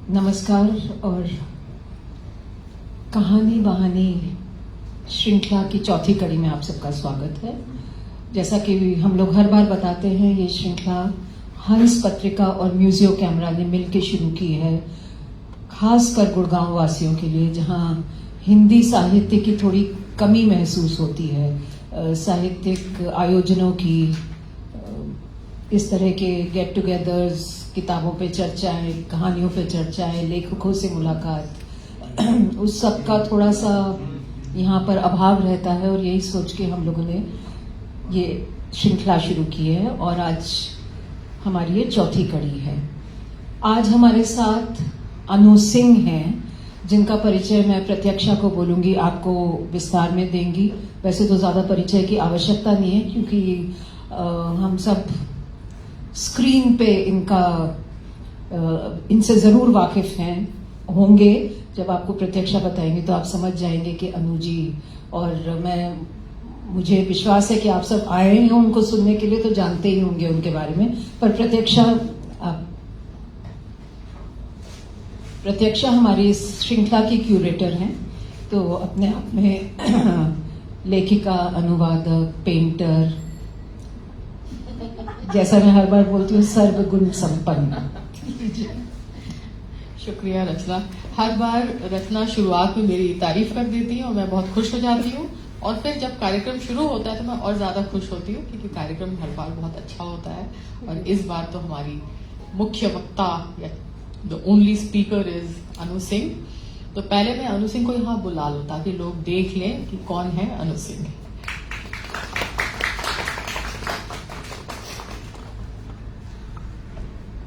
नमस्कार और कहानी बहानी श्रृंखला की चौथी कड़ी में आप सबका स्वागत है। जैसा कि हम लोग हर बार बताते हैं, ये श्रृंखला हंस पत्रिका और म्यूजियो कैमरा ने मिलकर शुरू की है, खासकर गुड़गांव वासियों के लिए, जहां हिंदी साहित्य की थोड़ी कमी महसूस होती है। साहित्यिक आयोजनों की, इस तरह के गेट टुगेदर्स, किताबों पे चर्चाएं, कहानियों पे चर्चाएं, लेखकों से मुलाकात, उस सब का थोड़ा सा यहाँ पर अभाव रहता है। और यही सोच के हम लोगों ने ये श्रृंखला शुरू की है और आज हमारी ये चौथी कड़ी है। आज हमारे साथ अनु सिंह हैं, जिनका परिचय मैं प्रत्यक्षा को बोलूंगी, आपको विस्तार में देंगी। वैसे तो ज्यादा परिचय की आवश्यकता नहीं है, क्योंकि हम सब स्क्रीन पे इनसे जरूर वाकिफ होंगे। जब आपको प्रत्यक्षा बताएंगे तो आप समझ जाएंगे कि अनु जी, और मुझे विश्वास है कि आप सब आए हैं उनको सुनने के लिए, तो जानते ही होंगे उनके बारे में। पर प्रत्यक्षा हमारी इस श्रृंखला की क्यूरेटर हैं, तो अपने आप में लेखिका, अनुवादक, पेंटर, जैसा मैं हर बार बोलती हूँ, सर्वगुण संपन्न। शुक्रिया रचना। हर बार रचना शुरुआत में मेरी तारीफ कर देती है और मैं बहुत खुश हो जाती हूँ, और फिर जब कार्यक्रम शुरू होता है तो मैं और ज्यादा खुश होती हूँ, क्योंकि कार्यक्रम हर बार बहुत अच्छा होता है। और इस बार तो हमारी मुख्य वक्ता या द ओनली स्पीकर इज अनु सिंह। तो पहले मैं अनु सिंह को यहाँ बुला लूं ताकि लोग देख लें कि कौन है अनु सिंह।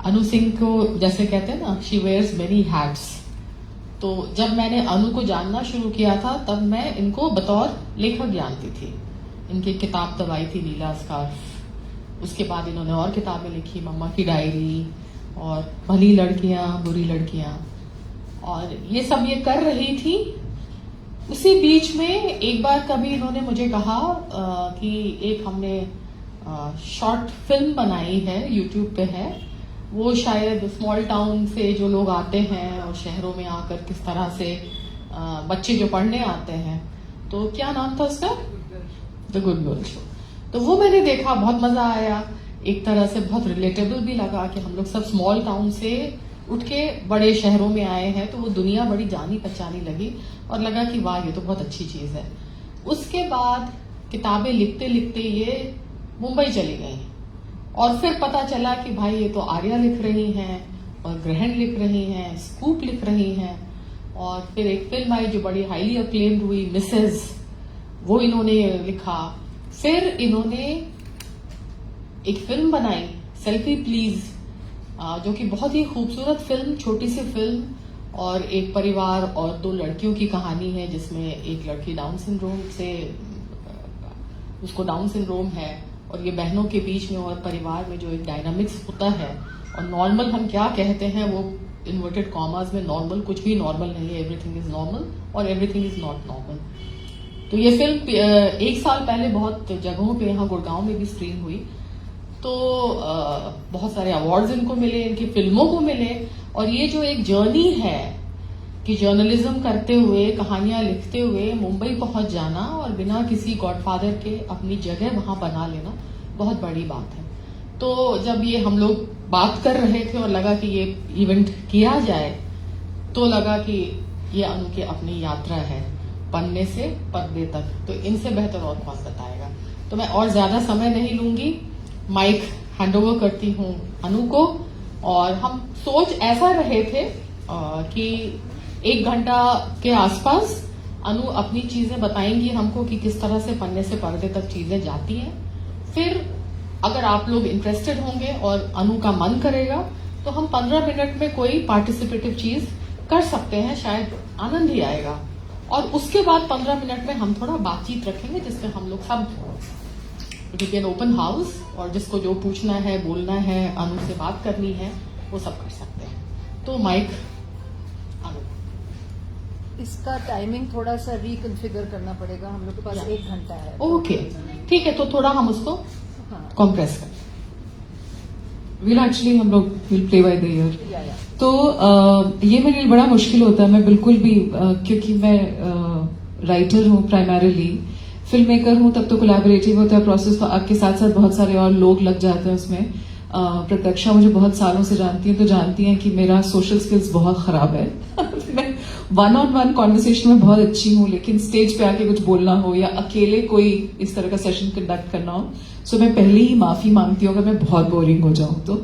अनु सिंह को जैसे कहते हैं ना, शी वेयर्स मेनी हैट्स। तो जब मैंने अनु को जानना शुरू किया था, तब मैं इनको बतौर लेखक जानती थी। इनकी किताब तब आई थी नीला स्कार्फ। उसके बाद इन्होंने और किताबें लिखी, मम्मा की डायरी और भली लड़कियां बुरी लड़कियां, और ये सब ये कर रही थी। उसी बीच में एक बार कभी इन्होंने मुझे कहा कि एक हमने शॉर्ट फिल्म बनाई है, यूट्यूब पे है, वो शायद स्मॉल टाउन से जो लोग आते हैं और शहरों में आकर किस तरह से बच्चे जो पढ़ने आते हैं, तो क्या नाम था उसका, द गुड गर्ल शो। तो वो मैंने देखा, बहुत मजा आया, एक तरह से बहुत रिलेटेबल भी लगा कि हम लोग सब स्मॉल टाउन से उठ के बड़े शहरों में आए हैं, तो वो दुनिया बड़ी जानी पहचानी लगी और लगा कि वाह, ये तो बहुत अच्छी चीज है। उसके बाद किताबें लिखते लिखते ये मुंबई चली गई, और फिर पता चला कि भाई ये तो आर्या लिख रही हैं और ग्रहण लिख रही हैं, स्कूप लिख रही हैं, और फिर एक फिल्म आई जो बड़ी हाईली अक्लेम्ड हुई, मिसेज, वो इन्होंने लिखा। फिर इन्होंने एक फिल्म बनाई, सेल्फी प्लीज, जो कि बहुत ही खूबसूरत फिल्म, छोटी सी फिल्म, और एक परिवार और दो लड़कियों की कहानी है, जिसमें एक लड़की डाउन सिंड्रोम से, उसको डाउन सिंड्रोम है, और ये बहनों के बीच में और परिवार में जो एक डायनामिक्स होता है, और नॉर्मल हम क्या कहते हैं, वो इन्वर्टेड कॉमास में नॉर्मल कुछ भी नॉर्मल नहीं है, एवरीथिंग इज नॉर्मल और एवरीथिंग इज नॉट नॉर्मल। तो ये फिल्म 1 साल पहले बहुत जगहों पे, यहाँ गुड़गांव में भी स्क्रीन हुई, तो बहुत सारे अवार्ड्स इनको मिले, इनकी फिल्मों को मिले। और ये जो एक जर्नी है कि जर्नलिज्म करते हुए, कहानियां लिखते हुए मुंबई पहुंच जाना और बिना किसी गॉडफादर के अपनी जगह वहां बना लेना, बहुत बड़ी बात है। तो जब ये हम लोग बात कर रहे थे और लगा कि ये इवेंट किया जाए, तो लगा कि ये अनु की अपनी यात्रा है, पन्ने से पर्दे तक, तो इनसे बेहतर और कौन बताएगा। तो मैं और ज्यादा समय नहीं लूंगी, माइक हैंडओवर करती हूँ अनु को। और हम सोच ऐसा रहे थे कि 1 घंटा के आसपास अनु अपनी चीजें बताएंगी हमको कि किस तरह से पन्ने से पर्दे तक चीजें जाती हैं। फिर अगर आप लोग इंटरेस्टेड होंगे और अनु का मन करेगा, तो हम 15 मिनट में कोई पार्टिसिपेटिव चीज कर सकते हैं, शायद आनंद ही आएगा। और उसके बाद 15 मिनट में हम थोड़ा बातचीत रखेंगे, जिसमें हम लोग सब एन ओपन हाउस, और जिसको जो पूछना है, बोलना है, अनु से बात करनी है, वो सब कर सकते हैं। तो माइक अनु। इसका टाइमिंग थोड़ा सा रिकन्फिगर करना पड़ेगा, हम लोग के पास 1 घंटा है। ओके, ठीक है, तो थोड़ा हम उसको कॉम्प्रेस करें। विल एक्चुअली हम लोग will play by the year. तो ये मेरे लिए बड़ा मुश्किल होता है। मैं बिल्कुल भी क्योंकि मैं राइटर हूँ प्राइमरीली, फिल्म मेकर हूँ, तब तो कोलैबोरेटिव होता है प्रोसेस। तो आपके साथ साथ बहुत सारे और लोग लग जाते हैं उसमें। प्रत्यक्षा मुझे बहुत सालों से जानती है, तो जानती हैं कि मेरा सोशल स्किल्स बहुत खराब है। मैं 1-on-1 कॉन्वर्सेशन में बहुत अच्छी हूँ, लेकिन स्टेज पे आके कुछ बोलना हो या अकेले कोई इस तरह का सेशन कंडक्ट करना हो, सो मैं पहले ही माफी मांगती हूँ अगर मैं बहुत बोरिंग हो जाऊँ तो।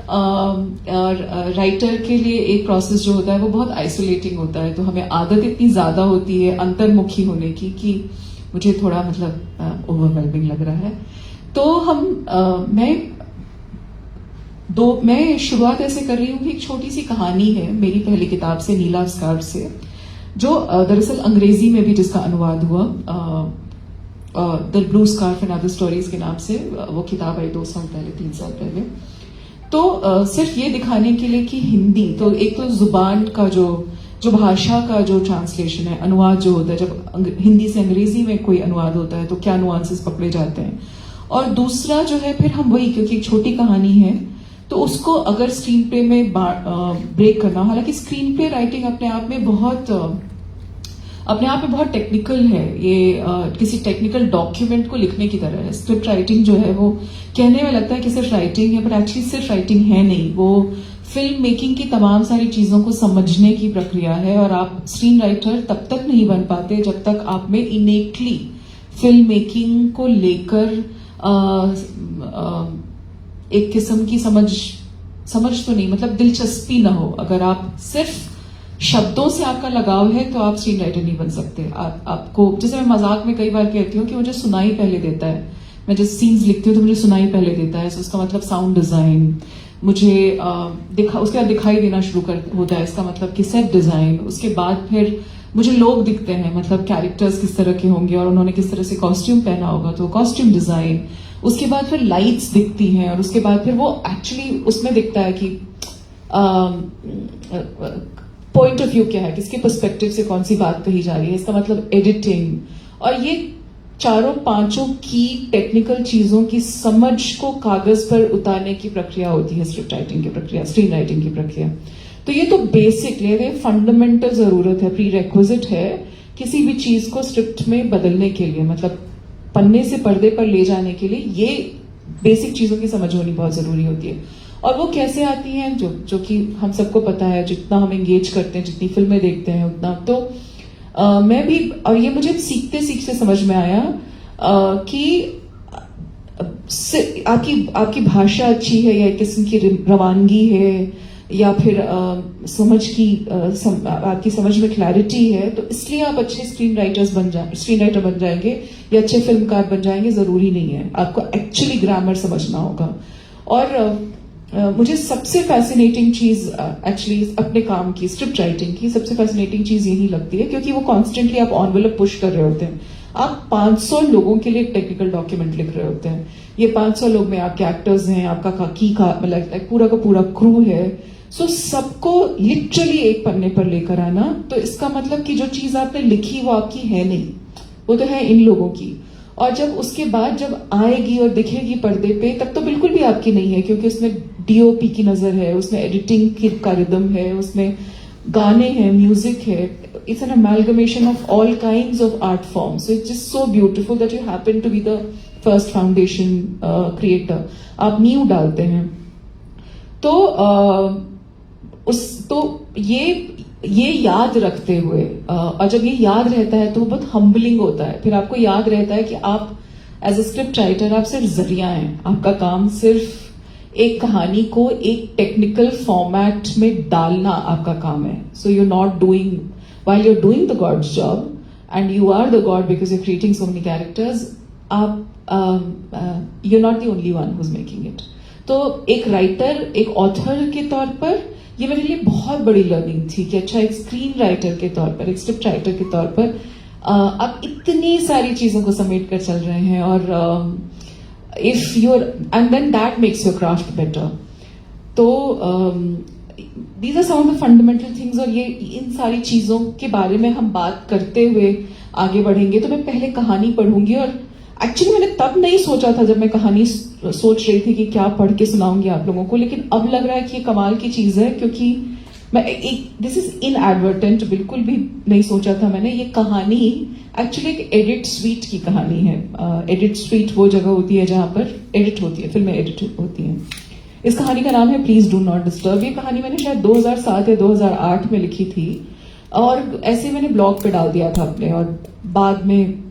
और राइटर के लिए एक प्रोसेस जो होता है वो बहुत आइसोलेटिंग होता है, तो हमें आदत इतनी ज्यादा होती है अंतर्मुखी होने की कि मुझे थोड़ा मतलब ओवरवेलमिंग लग रहा है। तो मैं शुरुआत ऐसे कर रही हूँ कि एक छोटी सी कहानी है मेरी पहली किताब से, नीला स्कार्फ से, जो दरअसल अंग्रेजी में भी जिसका अनुवाद हुआ, the blue scarf and other stories के नाम से वो किताब आई 2 साल पहले, 3 साल पहले। तो सिर्फ ये दिखाने के लिए कि हिंदी तो एक तो जुबान का जो भाषा का जो ट्रांसलेशन है, अनुवाद जो होता है, जब हिंदी से अंग्रेजी में कोई अनुवाद होता है तो क्या नुआंसेस पकड़े जाते हैं, और दूसरा जो है फिर हम वही, क्योंकि एक छोटी कहानी है तो उसको अगर स्क्रीन प्ले में ब्रेक करना, हालांकि स्क्रीन प्ले राइटिंग अपने आप में बहुत टेक्निकल है। ये किसी टेक्निकल डॉक्यूमेंट को लिखने की तरह है। स्क्रिप्ट राइटिंग जो है वो कहने में लगता है कि सिर्फ राइटिंग है, पर एक्चुअली सिर्फ राइटिंग है नहीं, वो फिल्म मेकिंग की तमाम सारी चीजों को समझने की प्रक्रिया है। और आप स्क्रीन राइटर तब तक नहीं बन पाते जब तक आप में इनेटली फिल्म मेकिंग को लेकर एक किस्म की समझ तो नहीं, मतलब दिलचस्पी ना हो। अगर आप सिर्फ शब्दों से आपका लगाव है तो आप स्क्रीन राइटर नहीं बन सकते। आपको, जैसे मैं मजाक में कई बार कहती हूँ कि मुझे सुनाई पहले देता है, मैं जब सीन्स लिखती हूँ तो मुझे सुनाई पहले देता है। तो उसका मतलब साउंड डिजाइन मुझे उसके बाद दिखाई देना शुरू होता है, इसका मतलब कि सेट डिजाइन, उसके बाद फिर मुझे लोग दिखते हैं, मतलब कैरेक्टर्स किस तरह के होंगे और उन्होंने किस तरह से कॉस्ट्यूम पहना होगा, तो कॉस्ट्यूम डिजाइन, उसके बाद फिर लाइट्स दिखती हैं, और उसके बाद फिर वो एक्चुअली उसमें दिखता है कि पॉइंट ऑफ व्यू क्या है, किसके पर्सपेक्टिव से कौन सी बात कही जा रही है, इसका मतलब एडिटिंग। और ये 4-5 की टेक्निकल चीजों की समझ को कागज पर उतारने की प्रक्रिया होती है स्क्रिप्ट राइटिंग की प्रक्रिया, स्क्रीन राइटिंग की प्रक्रिया। तो ये तो बेसिकली फंडामेंटल जरूरत है, प्री रेक्विजिट है किसी भी चीज को स्क्रिप्ट में बदलने के लिए, मतलब पन्ने से पर्दे पर ले जाने के लिए ये बेसिक चीजों की समझ होनी बहुत जरूरी होती है। और वो कैसे आती हैं, जो कि हम सबको पता है, जितना हम एंगेज करते हैं, जितनी फिल्में देखते हैं उतना। तो मैं भी, और ये मुझे सीखते सीखते समझ में आया कि आपकी भाषा अच्छी है या एक किस्म की रवानगी है, या फिर आपकी समझ में क्लैरिटी है, तो इसलिए आप अच्छे स्क्रीन राइटर बन जाएंगे या अच्छे फिल्मकार बन जाएंगे, जरूरी नहीं है। आपको एक्चुअली ग्रामर समझना होगा। और मुझे सबसे फैसिनेटिंग चीज एक्चुअली अपने काम की, स्क्रिप्ट राइटिंग की सबसे फैसिनेटिंग चीज यही लगती है, क्योंकि वो कॉन्स्टेंटली आप एनवेलप पुश कर रहे होते हैं। आप 500 लोगों के लिए एक टेक्निकल डॉक्यूमेंट लिख रहे होते हैं। ये 500 लोग में आपके एक्टर्स हैं, आपका मतलब पूरा का पूरा क्रू है। सो सबको लिटरली एक पन्ने पर लेकर आना, तो इसका मतलब कि जो चीज आपने लिखी वो आपकी है नहीं, वो तो है इन लोगों की। और जब उसके बाद जब आएगी और दिखेगी पर्दे पे, तब तो बिल्कुल भी आपकी नहीं है, क्योंकि उसमें डीओपी की नजर है, उसमें एडिटिंग का रिदम है, उसमें गाने हैं, म्यूजिक है। It's an amalgamation of all kinds of art forms. So it's just so beautiful that you happen to be the first foundation creator. आप नींव डालते हैं। तो ये याद रखते हुए, और जब ये याद रहता है तो वो बहुत हम्बलिंग होता है। फिर आपको याद रहता है कि आप एज अ स्क्रिप्ट राइटर आप सिर्फ जरिया हैं, आपका काम सिर्फ एक कहानी को एक टेक्निकल फॉर्मेट में डालना आपका काम है। So you not doing, while you are doing the god's job and you are the god because you are creating so many characters, आप you are not the only one who is making it. तो एक writer, एक author के तौर पर ये मेरे लिए बहुत बड़ी लर्निंग थी कि अच्छा, एक स्क्रीन राइटर के तौर पर, एक स्क्रिप्ट राइटर के तौर पर आप इतनी सारी चीजों को समेट कर चल रहे हैं, और if your and then that makes your craft better. तो these are some of the fundamental things. और ये इन सारी चीजों के बारे में हम बात करते हुए आगे बढ़ेंगे। तो मैं पहले कहानी पढ़ूंगी, और एक्चुअली मैंने तब नहीं सोचा था जब मैं कहानी सोच रही थी कि क्या पढ़ के सुनाऊंगी आप लोगों को, लेकिन अब लग रहा है कि ये कमाल की चीज है, क्योंकि मैं दिस इज इनएडवर्टेंट, बिल्कुल भी नहीं सोचा था मैंने। ये कहानी एक्चुअली एक एडिट स्वीट की कहानी है। एडिट स्वीट वो जगह होती है जहां पर एडिट होती है, फिल्में एडिट होती हैं। इस कहानी का नाम है प्लीज डू नॉट डिस्टर्ब। ये कहानी मैंने शायद 2007 या 2008 में लिखी थी, और ऐसे मैंने ब्लॉग पे डाल दिया था अपने, और बाद में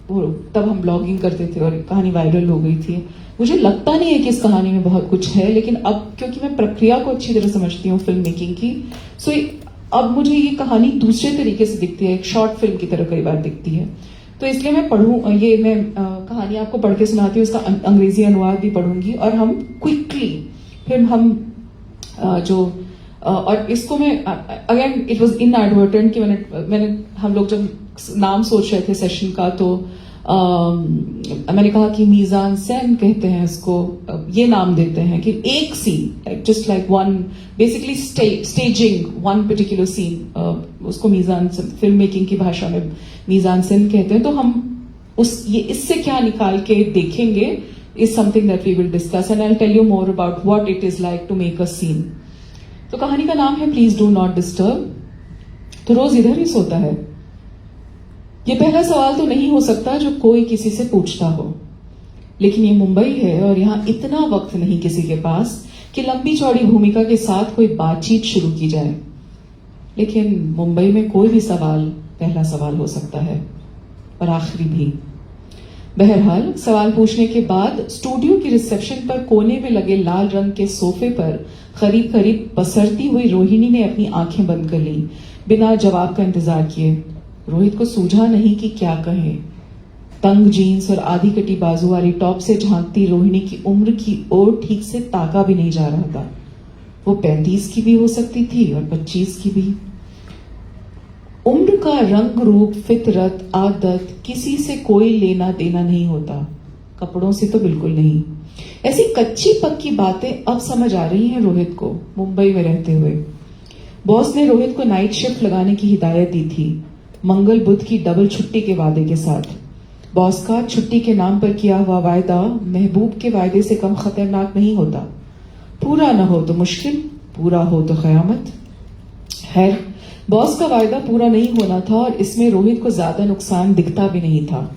तब हम ब्लॉगिंग करते थे और कहानी वायरल हो गई थी। मुझे लगता नहीं है कि इस कहानी में बहुत कुछ है, लेकिन अब क्योंकि मैं प्रक्रिया को अच्छी तरह समझती हूँ फिल्म मेकिंग की, सो अब मुझे ये कहानी दूसरे तरीके से दिखती है, एक शॉर्ट फिल्म की तरह कई बार दिखती है। तो इसलिए मैं कहानी आपको पढ़ के सुनाती हूँ, उसका अंग्रेजी अनुवाद भी पढ़ूंगी, और हम क्विकली फिर हम और इसको मैं अगेन इट वाज इनएडवर्टेंट कि मैंने हम लोग जब नाम सोच रहे थे सेशन का, तो मैंने कहा कि मीजान सेन कहते हैं इसको, ये नाम देते हैं कि एक scene just like one basically staging one particular scene, उसको मीजान फिल्म मेकिंग की भाषा में मीजान सेन कहते हैं। तो हम इससे क्या निकाल के देखेंगे is something that we will discuss, and I will tell you more about what it is like to make a scene. तो कहानी का नाम है प्लीज डू नॉट डिस्टर्ब। तो रोज इधर ही सोता है। ये पहला सवाल तो नहीं हो सकता जो कोई किसी से पूछता हो, लेकिन ये मुंबई है और यहां इतना वक्त नहीं किसी के पास कि लंबी चौड़ी भूमिका के साथ कोई बातचीत शुरू की जाए। लेकिन मुंबई में कोई भी सवाल पहला सवाल हो सकता है, और आखिरी भी। बहरहाल सवाल पूछने के बाद स्टूडियो की रिसेप्शन पर कोने में लगे लाल रंग के सोफे पर करीब करीब पसरती हुई रोहिणी ने अपनी आंखें बंद कर ली, बिना जवाब का इंतजार किए। रोहित को सूझा नहीं कि क्या कहे। तंग जीन्स और आधी कटी बाजू वाली टॉप से झांकती रोहिणी की उम्र की ओर ठीक से ताका भी नहीं जा रहा था। वो 35 की भी हो सकती थी और 25 की भी। उम्र का रंग रूप, फितरत, आदत किसी से कोई लेना देना नहीं होता, कपड़ों से तो बिल्कुल नहीं। ऐसी कच्ची पक्की बातें अब समझ आ रही हैं रोहित को मुंबई में रहते हुए। बॉस ने रोहित को नाइट शिफ्ट लगाने की हिदायत दी थी, मंगल बुध की डबल छुट्टी के वादे के साथ। बॉस का छुट्टी के नाम पर किया हुआ वायदा महबूब के वायदे से कम खतरनाक नहीं होता। पूरा न हो तो मुश्किल, पूरा हो तो कयामत। खैर, बॉस का वायदा पूरा नहीं होना था और इसमें रोहित को ज्यादा नुकसान दिखता भी नहीं था।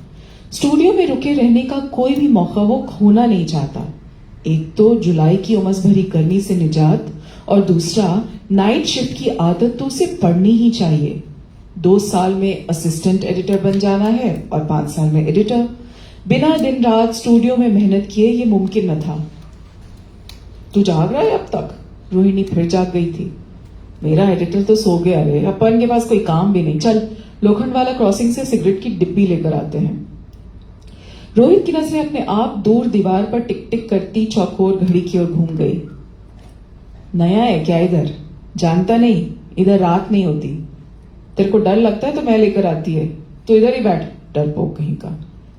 स्टूडियो में रुके रहने का कोई भी मौका वो खोना नहीं चाहता। एक तो जुलाई की उमस भरी गर्मी से निजात, और दूसरा नाइट शिफ्ट की आदत तो उसे पड़नी ही चाहिए। 2 साल में असिस्टेंट एडिटर बन जाना है और 5 साल में एडिटर। बिना दिन रात स्टूडियो में मेहनत किए ये मुमकिन न था। तू जाग रहा है अब तक? रोहिणी फिर जाग गई थी। मेरा एडिटर तो सो गया रे, अपन के पास कोई काम भी नहीं। चल, लोखंड वाला क्रॉसिंग से सिगरेट की डिब्बी लेकर आते हैं। रोहित की नजरें अपने आप दूर दीवार पर टिक टिक करती चौकोर घड़ी की ओर घूम गई। नया है क्या इधर? जानता नहीं, इधर रात नहीं होती। तेरे को डर लगता है तो मैं लेकर आती है, तो इधर ही बैठ, डरपोक कहीं का।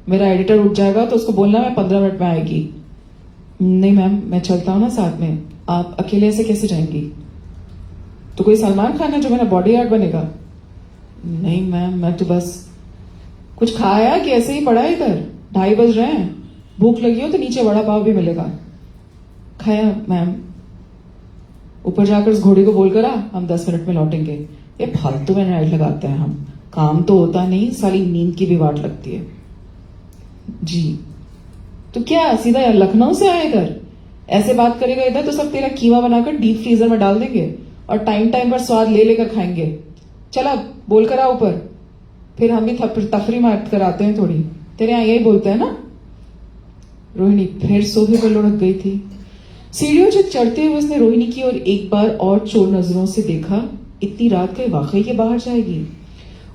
मेरा एडिटर उठ जाएगा तो उसको बोलना मैं 15 मिनट में आएगी। नहीं मैम, मैं चलता हूँ ना साथ में, आप अकेले ऐसे कैसे जाएंगी? तो कोई सलमान खान है जो मेरा बॉडीगार्ड बनेगा? नहीं मैम, मैं तो बस कुछ खाया कि ऐसे ही पड़ा है इधर? 2:30 बज रहे हैं, भूख लगी हो तो नीचे वड़ा पाव भी मिलेगा। खाया मैम। ऊपर जाकर उस घोड़ी को बोलकर आ, हम 10 मिनट में लौटेंगे। ये फालतू में नाइट लगाते हैं हम, काम तो होता नहीं, साली नींद की भी वाट लगती है। जी, तो क्या सीधा लखनऊ से आए इधर? ऐसे बात करेगा इधर तो सब तेरा कीमा बनाकर डीप फ्रीजर में डाल देंगे और टाइम टाइम पर स्वाद ले लेकर खाएंगे। चला, बोल कर आ ऊपर, फिर हम भी तफरी मार कर आते हैं थोड़ी। तेरे यहाँ यही बोलते हैं ना? रोहिणी फिर सोफे पर लुढ़क गई थी। सीढ़ियों से चढ़ते हुए उसने रोहिणी की ओर एक बार और चोर नजरों से देखा। इतनी रात के वाकई ये बाहर जाएगी?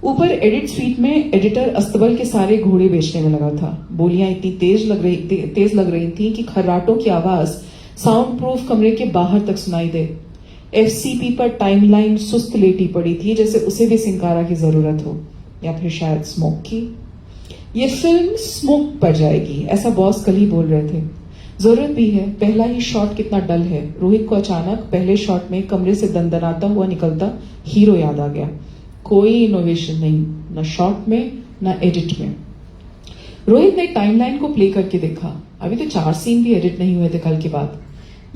ऊपर एडिट स्वीट में एडिटर अस्तबल के सारे घोड़े बेचने में लगा था। बोलियां इतनी तेज लग रही थी कि खर्राटों की आवाज साउंड प्रूफ कमरे के बाहर तक सुनाई दे। एफसीपी पर टाइमलाइन सुस्त लेटी पड़ी थी, जैसे उसे भी सिंकारा की जरूरत हो, या फिर शायद स्मोक की। ये फिल्म स्मोक पर जाएगी, ऐसा बॉस कल ही बोल रहे थे। जरूरत भी है, पहला ही शॉट कितना डल है। रोहित को अचानक पहले शॉट में कमरे से दंदनाता हुआ निकलता हीरो याद आ गया। कोई इनोवेशन नहीं, न शॉट में न एडिट में। रोहित ने टाइमलाइन को प्ले करके देखा। अभी तो 4 सीन भी एडिट नहीं हुए थे कल के बाद।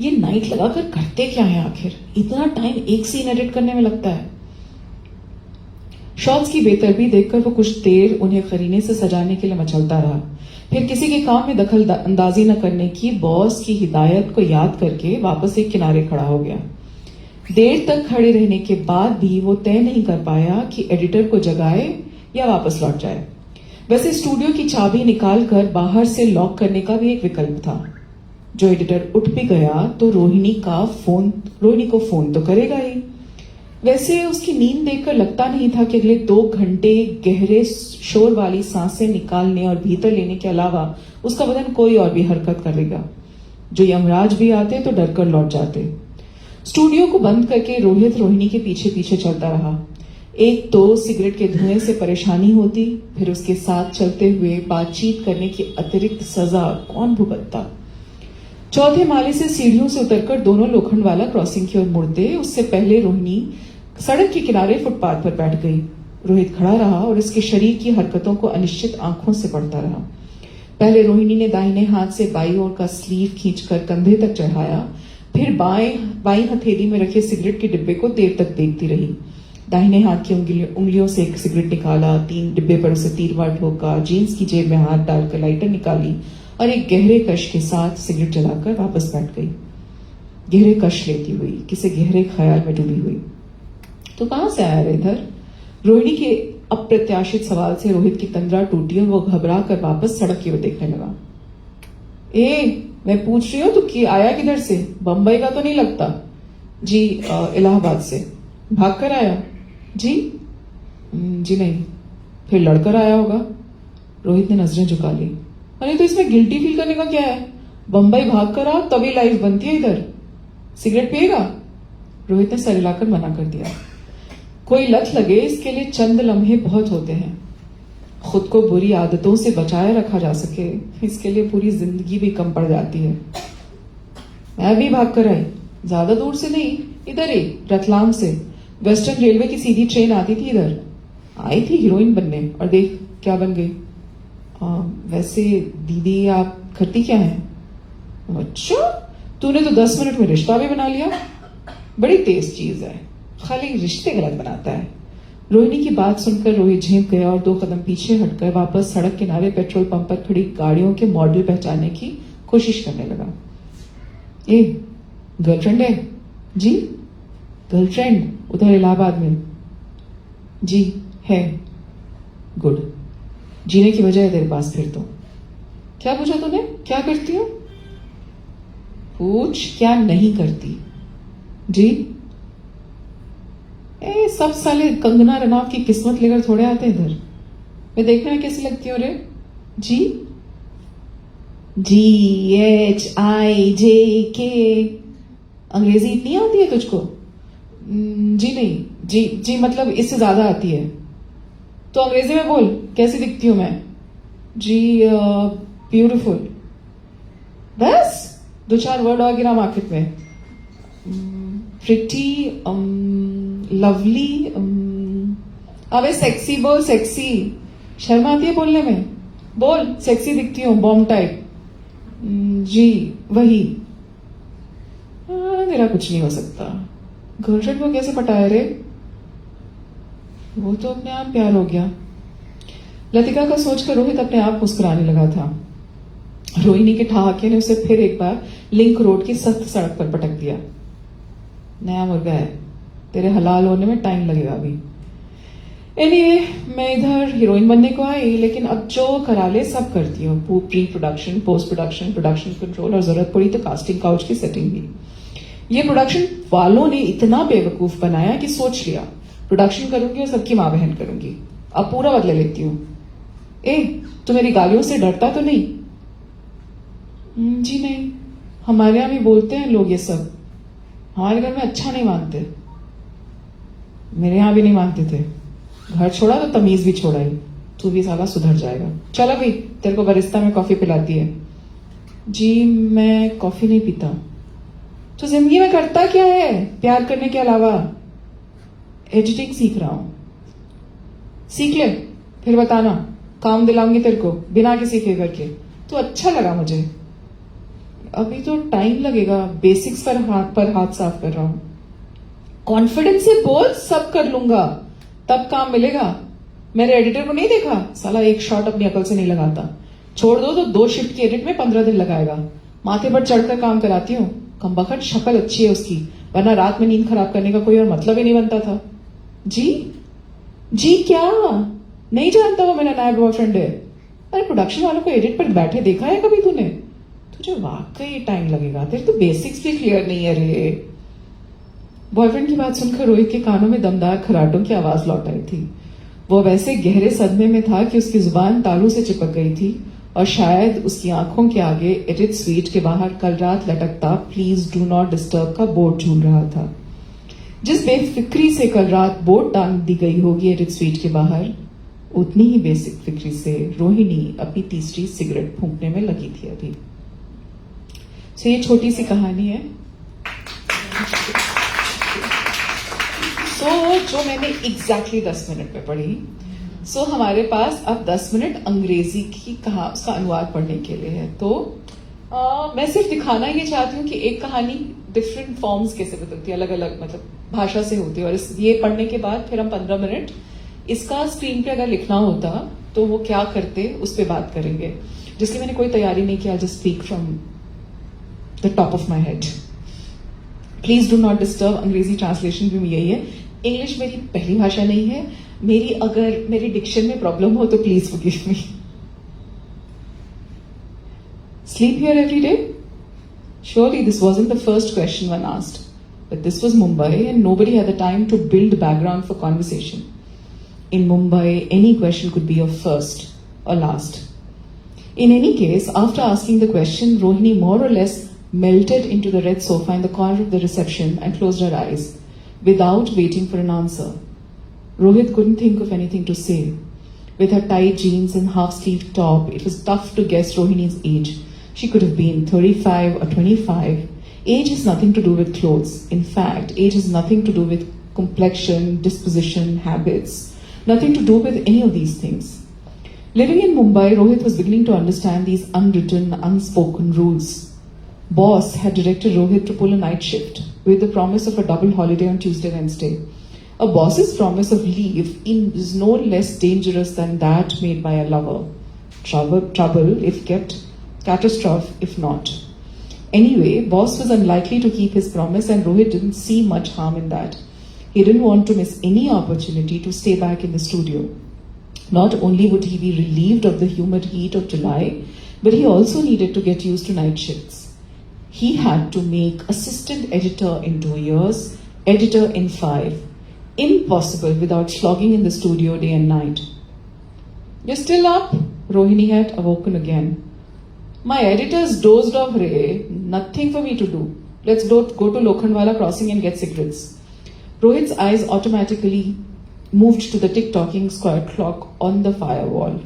ये नाइट लगाकर करते क्या है आखिर? इतना टाइम एक सीन एडिट करने में लगता है। शॉट्स की बेतरतीबी देखकर वो कुछ देर उन्हें करीने से सजाने के लिए मचलता रहा, फिर किसी के काम में दखल अंदाजी न करने की बॉस की हिदायत को याद करके वापस एक किनारे खड़ा हो गया। देर तक खड़े रहने के बाद भी वो तय नहीं कर पाया कि एडिटर को जगाए या वापस लौट जाए। वैसे स्टूडियो की चाबी निकालकर बाहर से लॉक करने का भी एक विकल्प था। जो एडिटर उठ भी गया तो रोहिणी को फोन तो करेगा ही। वैसे उसकी नींद देखकर लगता नहीं था कि अगले 2 घंटे गहरे शोर वाली सांसें निकालने और भीतर लेने के अलावा उसका बदन कोई और भी हरकत करेगा। जो यमराज भी आते तो डरकर लौट जाते। स्टूडियो को बंद करके रोहित रोहिणी के पीछे पीछे चलता रहा। एक तो सिगरेट के धुएं से परेशानी होती, फिर उसके साथ चलते हुए बातचीत करने की अतिरिक्त सजा कौन भुगतता। चौथे माले से सीढ़ियों से उतरकर दोनों लोखंड वाला क्रॉसिंग की ओर मुड़ते उससे पहले रोहिणी सड़क के किनारे फुटपाथ पर बैठ गई। रोहित खड़ा रहा और इसके शरीर की हरकतों को अनिश्चित आंखों से पढ़ता रहा। पहले रोहिणी ने दाहिने हाथ से बाई ओर का स्लीव खींचकर कंधे तक चढ़ाया, फिर बाई हथेली में रखे सिगरेट के डिब्बे को देर तक देखती रही। दाहिने हाथ की उंगलियों से एक सिगरेट निकाला, 3 डिब्बे पर उसे 3 बार ठोका, जीन्स की जेब में हाथ डालकर लाइटर निकाली और एक गहरे कश के साथ सिगरेट जलाकर वापस बैठ गई। गहरे कश लेती हुई, किसी गहरे ख्याल में डूबी हुई। तो कहां से आया रे इधर? रोहिणी के अप्रत्याशित सवाल से रोहित की तंद्रा टूटी और वो घबरा कर वापस सड़क की ओर देखने लगा। मैं पूछ रही हूँ, तू आया किधर से? बंबई का तो नहीं लगता। जी इलाहाबाद से। भाग कर आया? जी नहीं। फिर लड़कर आया होगा। रोहित ने नजरें झुका ली। अरे तो इसमें गिल्टी फील करने का क्या है? बंबई भाग कर आओ तभी लाइफ बनती है इधर। सिगरेट पिएगा? रोहित ने सर हिलाकर मना कर दिया। कोई लत लगे इसके लिए चंद लम्हे बहुत होते हैं। खुद को बुरी आदतों से बचाए रखा जा सके इसके लिए पूरी जिंदगी भी कम पड़ जाती है। मैं भी भाग कर आई, ज्यादा दूर से नहीं, इधर ही रतलाम से। वेस्टर्न रेलवे की सीधी ट्रेन आती थी इधर। आई थी हीरोइन बनने और देख क्या बन गई। वैसे दीदी आप करती क्या है? अच्छा, तूने तो 10 मिनट में रिश्ता भी बना लिया। बड़ी तेज चीज है, खाली रिश्ते गलत बनाता है। रोहिणी की बात सुनकर रोहित झेप गया और 2 कदम पीछे हटकर वापस सड़क किनारे पेट्रोल पंप पर खड़ी गाड़ियों के मॉडल पहचानने की कोशिश करने लगा। गर्लफ्रेंड है? जी गर्लफ्रेंड उधर इलाहाबाद में? जी है। गुड, जीने की वजह है तेरे पास फिर तो। क्या पूछा तूने? क्या करती हो? पूछ क्या नहीं करती। जी सब साले कंगना रनौत की किस्मत लेकर थोड़े आते इधर। मैं देखने में कैसी लगती हूँ रे? जी GHIJK। अंग्रेजी इतनी आती है तुझको? जी नहीं। जी मतलब इससे ज्यादा आती है। तो अंग्रेजी में बोल, कैसी दिखती हूं मैं? जी ब्यूटिफुल। बस 2-4 वर्ड और गिरा मार्केट में। Pretty, lovely. अबे सेक्सी बोल, सेक्सी। शर्म आती है बोलने में? बोल सेक्सी दिखती हूँ, बॉम्ब टाइप। जी वही। मेरा कुछ नहीं हो सकता। गर्लफ्रेंड को कैसे पटाया रे? वो तो अपने आप प्यार हो गया। लतिका का सोचकर रोहित अपने आप मुस्कुराने लगा था। रोहिणी के ठहाके ने उसे फिर एक बार लिंक रोड की सख्त सड़क पर पटक दिया। नया मुर्गा है, तेरे हलाल होने में टाइम लगेगा अभी। एनीवे, मैं इधर हीरोइन बनने को आई, लेकिन अब जो करा ले सब करती हूँ। Pre production, post production, production control और जरूरत पड़ी तो कास्टिंग काउच की सेटिंग भी। ये प्रोडक्शन वालों ने इतना बेवकूफ बनाया कि सोच लिया प्रोडक्शन करूंगी और सबकी माँ बहन करूंगी। अब पूरा बदला लेती हूँ। तू मेरी गालियों से डरता तो नहीं? जी नहीं, हमारे यहाँ भी बोलते हैं लोग ये सब। हमारे घर में अच्छा नहीं मानते। मेरे यहाँ भी नहीं मानते थे। घर छोड़ा तो तमीज भी छोड़ा ही। तू भी साला सुधर जाएगा। चल अभी तेरे को बरिस्ता में कॉफी पिलाती है। जी मैं कॉफी नहीं पीता। तो जिंदगी में करता क्या है प्यार करने के अलावा? एडिटिंग सीख रहा हूं। सीख ले, फिर बताना, काम दिलाऊंगी तेरे को बिना किसी फेवर के। तो अच्छा लगा मुझे। अभी तो टाइम लगेगा, बेसिक्स पर हाथ साफ कर रहा हूं. कॉन्फिडेंस से बोल, सब कर लूंगा, तब काम मिलेगा. मेरे एडिटर को नहीं देखा, साला एक शॉट अपनी अकल से नहीं लगाता. छोड़ दो तो 2 शिफ्ट की एडिट में 15 दिन लगाएगा. माथे पर चढ़कर काम कराती हूँ. कमबख्त शक्ल अच्छी है उसकी, वरना रात में नींद खराब करने का कोई और मतलब ही नहीं बनता था. जी क्या नहीं जानता वो मेरा नया बॉयफ्रेंड है? अरे प्रोडक्शन वालों को एडिट पर बैठे देखा है कभी तूने? तुझे वाकई टाइम लगेगा, तेरे तो बेसिक्स भी क्लियर नहीं है रे. बॉयफ्रेंड की बात सुनकर रोहित के कानों में दमदार खराटों की आवाज लौट आई थी. वो वैसे गहरे सदमे में था कि उसकी जुबान तालू से चिपक गई थी और शायद उसकी आंखों के आगे एडिट स्वीट के बाहर कल रात लटकता प्लीज डू नॉट डिस्टर्ब का बोर्ड झूल रहा था. जिस बेफिक्री से कल रात बोर्ड टांग दी गई होगी एडिट स्वीट के बाहर, उतनी ही बेसिक फिक्री से रोहिणी अपनी तीसरी सिगरेट फूंकने में लगी थी अभी. सो ये छोटी सी कहानी है. जो मैंने एग्जैक्टली 10 मिनट में पढ़ी. हमारे पास अब 10 मिनट अंग्रेजी की उसका अनुवाद पढ़ने के लिए है. तो मैं सिर्फ दिखाना ये चाहती हूँ कि एक कहानी डिफरेंट फॉर्म्स कैसे बदलती है, अलग अलग मतलब भाषा से होती है. और ये पढ़ने के बाद फिर हम 15 मिनट इसका स्क्रीन पे अगर लिखना होता तो वो क्या करते उस पर बात करेंगे, जिसकी मैंने कोई तैयारी नहीं किया. Just speak from the top of my head. Please do not disturb अंग्रेजी ट्रांसलेशन भी यही है. इंग्लिश मेरी पहली भाषा नहीं है. अगर मेरी डिक्शन में प्रॉब्लम हो तो please forgive me. Sleep here every day? Surely this wasn't the first question one asked. But this was Mumbai and nobody had the time to build background for conversation. In Mumbai, any question could be your first or last. In any case, after asking the question, Rohini more or less melted into the red sofa in the corner of the reception and closed her eyes, without waiting for an answer. Rohit couldn't think of anything to say. With her tight jeans and half-sleeved top, it was tough to guess Rohini's age. She could have been 35 or 25. Age has nothing to do with clothes. In fact, age has nothing to do with complexion, disposition, habits. Nothing to do with any of these things. Living in Mumbai, Rohit was beginning to understand these unwritten, unspoken rules. Boss had directed Rohit to pull a night shift with the promise of a double holiday on Tuesday, Wednesday. A boss's promise of leave is no less dangerous than that made by a lover. Trouble if kept, catastrophe if not. Anyway, boss was unlikely to keep his promise and Rohit didn't see much harm in that. He didn't want to miss any opportunity to stay back in the studio. Not only would he be relieved of the humid heat of July, but he also needed to get used to night shifts. He had to make assistant editor in 2 years, editor in 5. Impossible without slogging in the studio day and night. You're still up? Rohini had awoken again. My editor's dozed off, Ray. Nothing for me to do. Let's go to Lokhandwala crossing and get cigarettes. Rohit's eyes automatically moved to the tick-tocking square clock on the far wall.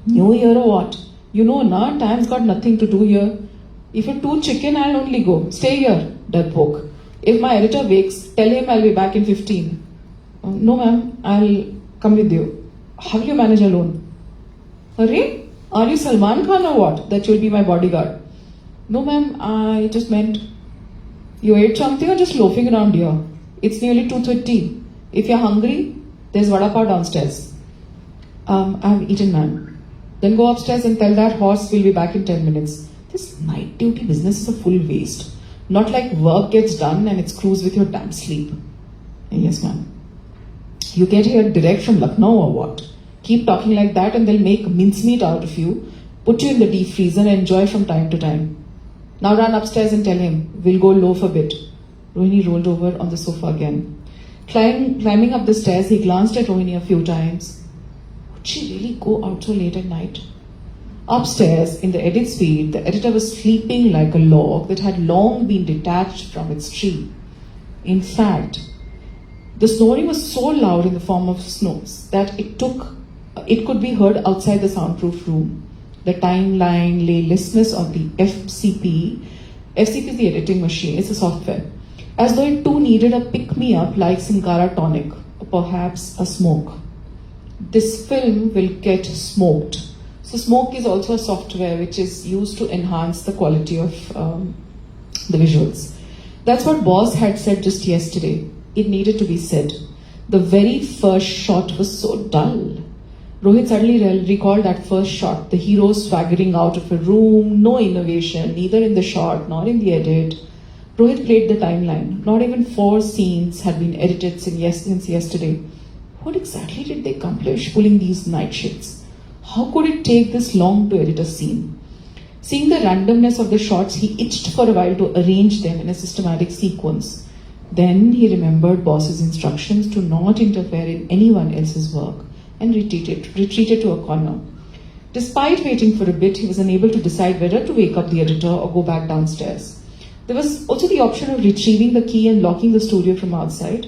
New year or what? You know, na, time's got nothing to do here. If you're too chicken, I'll only go. Stay here, dirtpoke. If my editor wakes, tell him I'll be back in 15. No, ma'am, I'll come with you. How will you manage alone? Arey? Are you Salman Khan or what? That you'll be my bodyguard. No, ma'am, I just meant you ate something or just loafing around here? It's nearly 2:30. If you're hungry, there's vada pav downstairs. I've eaten, ma'am. Then go upstairs and tell that horse we'll be back in 10 minutes. This night duty business is a full waste. Not like work gets done and it screws with your damn sleep. Yes, ma'am. You get here direct from Lucknow or what? Keep talking like that and they'll make mincemeat out of you, put you in the deep freezer and enjoy from time to time. Now run upstairs and tell him, we'll go loaf a bit. Rohini rolled over on the sofa again. Climbing up the stairs, he glanced at Rohini a few times. Would she really go out so late at night? Upstairs, in the edit suite, the editor was sleeping like a log that had long been detached from its tree. In fact, the snoring was so loud in the form of snores that it could be heard outside the soundproof room. The timeline lay listless on the FCP. FCP is the editing machine, it's a software. As though it too needed a pick-me-up like Sankara tonic, or perhaps a smoke. This film will get smoked. So Smoke is also a software which is used to enhance the quality of the visuals. That's what Boss had said just yesterday. It needed to be said. The very first shot was so dull. Rohit suddenly recalled that first shot, the hero swaggering out of a room, no innovation, neither in the shot nor in the edit. Rohit played the timeline. Not even 4 scenes had been edited since yesterday. What exactly did they accomplish pulling these night shifts? How could it take this long to edit a scene? Seeing the randomness of the shots, he itched for a while to arrange them in a systematic sequence. Then he remembered Boss's instructions to not interfere in anyone else's work and retreated to a corner. Despite waiting for a bit, he was unable to decide whether to wake up the editor or go back downstairs. There was also the option of retrieving the key and locking the studio from outside.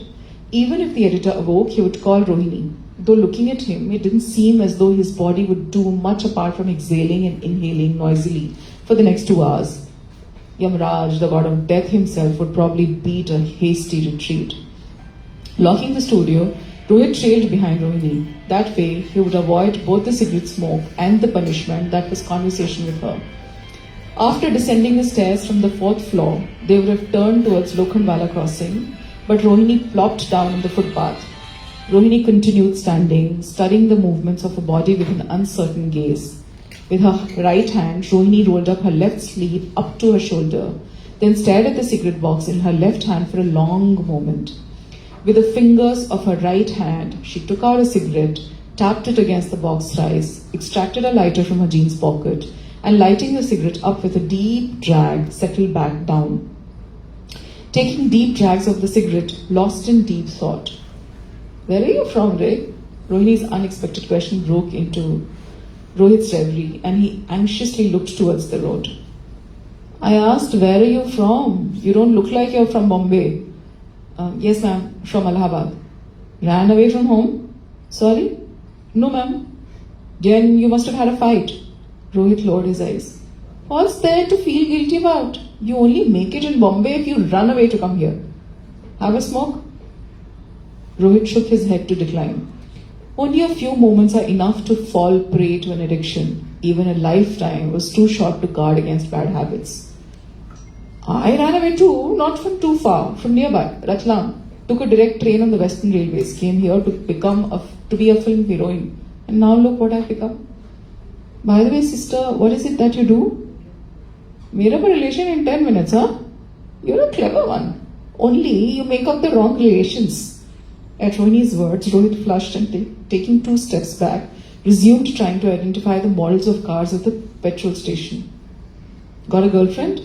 Even if the editor awoke, he would call Rohini. Though looking at him, it didn't seem as though his body would do much apart from exhaling and inhaling noisily for the next 2 hours. Yamraj, the god of death himself, would probably beat a hasty retreat. Locking the studio, Rohit trailed behind Rohini. That way, he would avoid both the cigarette smoke and the punishment that was conversation with her. After descending the stairs from the 4th floor, they would have turned towards Lokhandwala crossing, but Rohini plopped down on the footpath. Rohini continued standing, studying the movements of her body with an uncertain gaze. With her right hand, Rohini rolled up her left sleeve up to her shoulder, then stared at the cigarette box in her left hand for a long moment. With the fingers of her right hand, she took out a cigarette, tapped it against the box thrice, extracted a lighter from her jeans pocket, and lighting the cigarette up with a deep drag, settled back down. Taking deep drags of the cigarette, lost in deep thought. "Where are you from, Ray?" Rohini's unexpected question broke into Rohit's reverie, and he anxiously looked towards the road. "I asked, where are you from? You don't look like you're from Bombay." "Yes, ma'am, from Allahabad." "Ran away from home?" "Sorry?" "No, ma'am." "Then you must have had a fight." Rohit lowered his eyes. "What's there to feel guilty about? You only make it in Bombay if you run away to come here. Have a smoke?" Rohit shook his head to decline. Only a few moments are enough to fall prey to an addiction. Even a lifetime was too short to guard against bad habits. "I ran away too, not from too far, from nearby, Ratlam. Took a direct train on the Western Railways, came here to be a film heroine. And now look what I've become. By the way, sister, what is it that you do?" "Made up a relation in 10 minutes, huh? You're a clever one. Only you make up the wrong relations." At Rohini's words, Rohit flushed and taking 2 steps back, resumed trying to identify the models of cars at the petrol station. "Got a girlfriend?"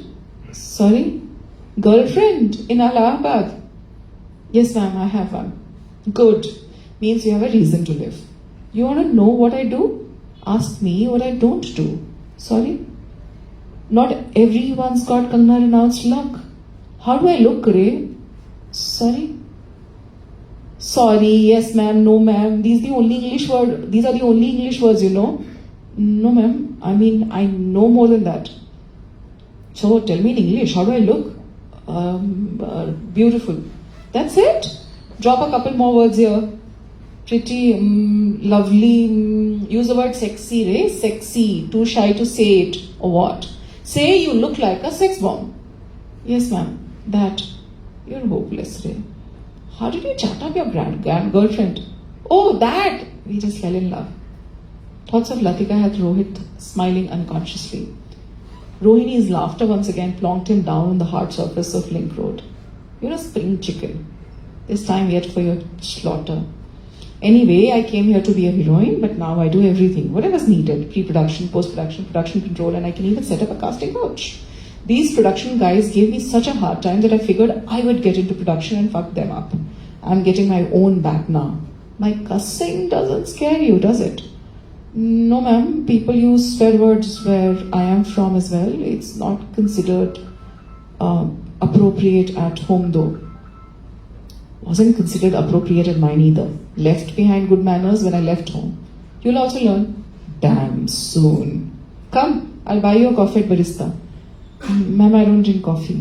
"Sorry?" "Girlfriend in Allahabad?" "Yes, ma'am, I have one." "Good. Means you have a reason to live. You want to know what I do? Ask me what I don't do." "Sorry?" "Not everyone's got Kangna Ranaut's luck. How do I look, Ray?" "Sorry?" "Sorry, yes ma'am, no ma'am. These are the only English words, you know." "No ma'am, I mean, I know more than that." "So tell me in English, how do I look?" Beautiful." "That's it? Drop a couple more words here." "Pretty, lovely, use the word sexy, Ray. Sexy, too shy to say it, or what? Say you look like a sex bomb." "Yes ma'am, that." "You're hopeless, Ray. How did you chat up your girlfriend?" "Oh, that!" We just fell in love. Thoughts of Latika had Rohit smiling unconsciously. Rohini's laughter once again plonked him down on the hard surface of Link Road. "You're a spring chicken. There's time yet for your slaughter. Anyway, I came here to be a heroine, but now I do everything, whatever's needed. Pre-production, post-production, production control, and I can even set up a casting couch. These production guys gave me such a hard time that I figured I would get into production and fuck them up. I'm getting my own back now. My cussing doesn't scare you, does it?" "No ma'am, people use swear words where I am from as well. It's not considered appropriate at home though." "Wasn't considered appropriate at mine either. Left behind good manners when I left home. You'll also learn damn soon. Come, I'll buy you a coffee at Barista." "Ma'am, I don't drink coffee."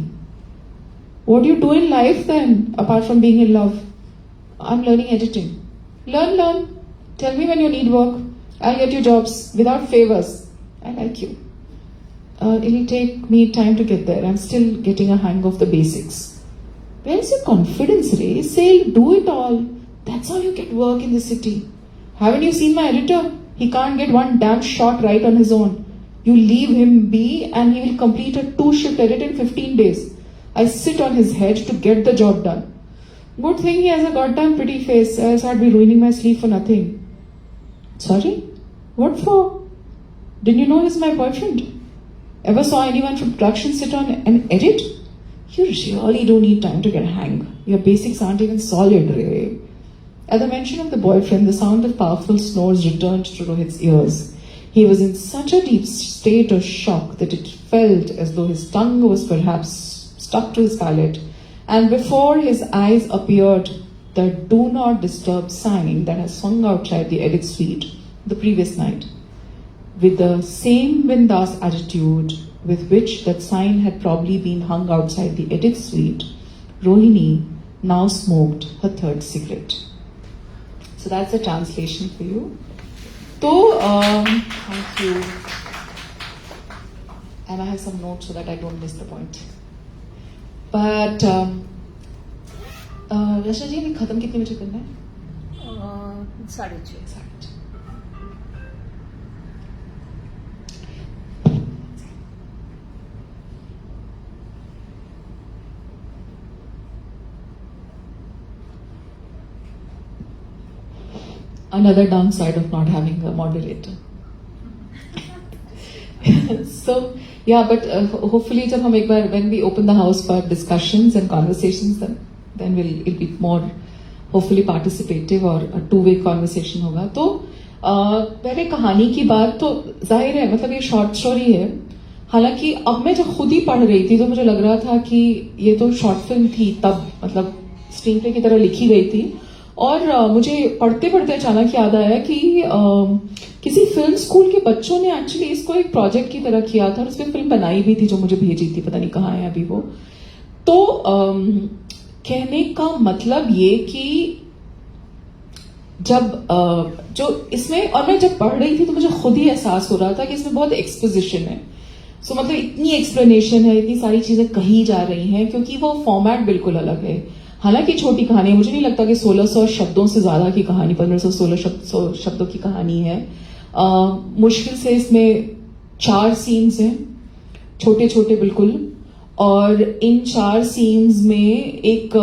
"What do you do in life then, apart from being in love?" "I'm learning editing." Learn. Tell me when you need work. I'll get you jobs without favors. I like you. It'll take me time to get there. I'm still getting a hang of the basics. Where's your confidence, Ray? Say, do it all. That's how you get work in the city. Haven't you seen my editor? He can't get one damn shot right on his own. You leave him be and he will complete a 2-shift edit in 15 days. I sit on his head to get the job done. Good thing he has a goddamn pretty face, else I'd be ruining my sleep for nothing. Sorry? What for? Didn't you know he's my boyfriend? Ever saw anyone from production sit on an edit? You really do need time to get a hang. Your basics aren't even solid, Ray. At the mention of the boyfriend, the sound of powerful snores returned to Rohit's ears. He was in such a deep state of shock that it felt as though his tongue was perhaps stuck to his palate, and before his eyes appeared the do not disturb sign that had swung outside the edit suite the previous night. With the same bindas attitude with which that sign had probably been hung outside the edit suite, Rohini now smoked her third cigarette. So that's the translation for you. So, thank you. And I have some notes so that I don't miss the point. But, रशा जी हमें खत्म कितने बजे करना है? 6:30. Another downside of not having a moderator. So, yeah, but hopefully जब हम एक बार when we open the house for discussions and conversations, then it'll be more hopefully participative और a two-way conversation होगा. तो पहले कहानी की बात तो जाहिर है, मतलब ये शॉर्ट स्टोरी है. हालांकि अब मैं जब खुद ही पढ़ रही थी तो मुझे लग रहा था कि ये तो शॉर्ट फिल्म थी, तब मतलब स्क्रीन प्ले की तरह लिखी गई थी. और मुझे पढ़ते पढ़ते अचानक याद आया कि किसी फिल्म स्कूल के बच्चों ने एक्चुअली इसको एक प्रोजेक्ट की तरह किया था और उसमें फिल्म बनाई भी थी जो मुझे भेजी थी, पता नहीं कहाँ है अभी वो. तो कहने का मतलब ये कि जब जो इसमें, और मैं जब पढ़ रही थी तो मुझे खुद ही एहसास हो रहा था कि इसमें बहुत एक्सपोजिशन है. सो मतलब इतनी एक्सप्लेनेशन है, इतनी सारी चीजें कही जा रही हैं क्योंकि वो फॉर्मेट बिल्कुल अलग है. हालांकि छोटी कहानी, मुझे नहीं लगता कि 1600 शब्दों से ज्यादा की कहानी, 1516 शब्दों की कहानी है. मुश्किल से इसमें 4 सीन्स हैं, छोटे छोटे बिल्कुल. और इन 4 सीन्स में एक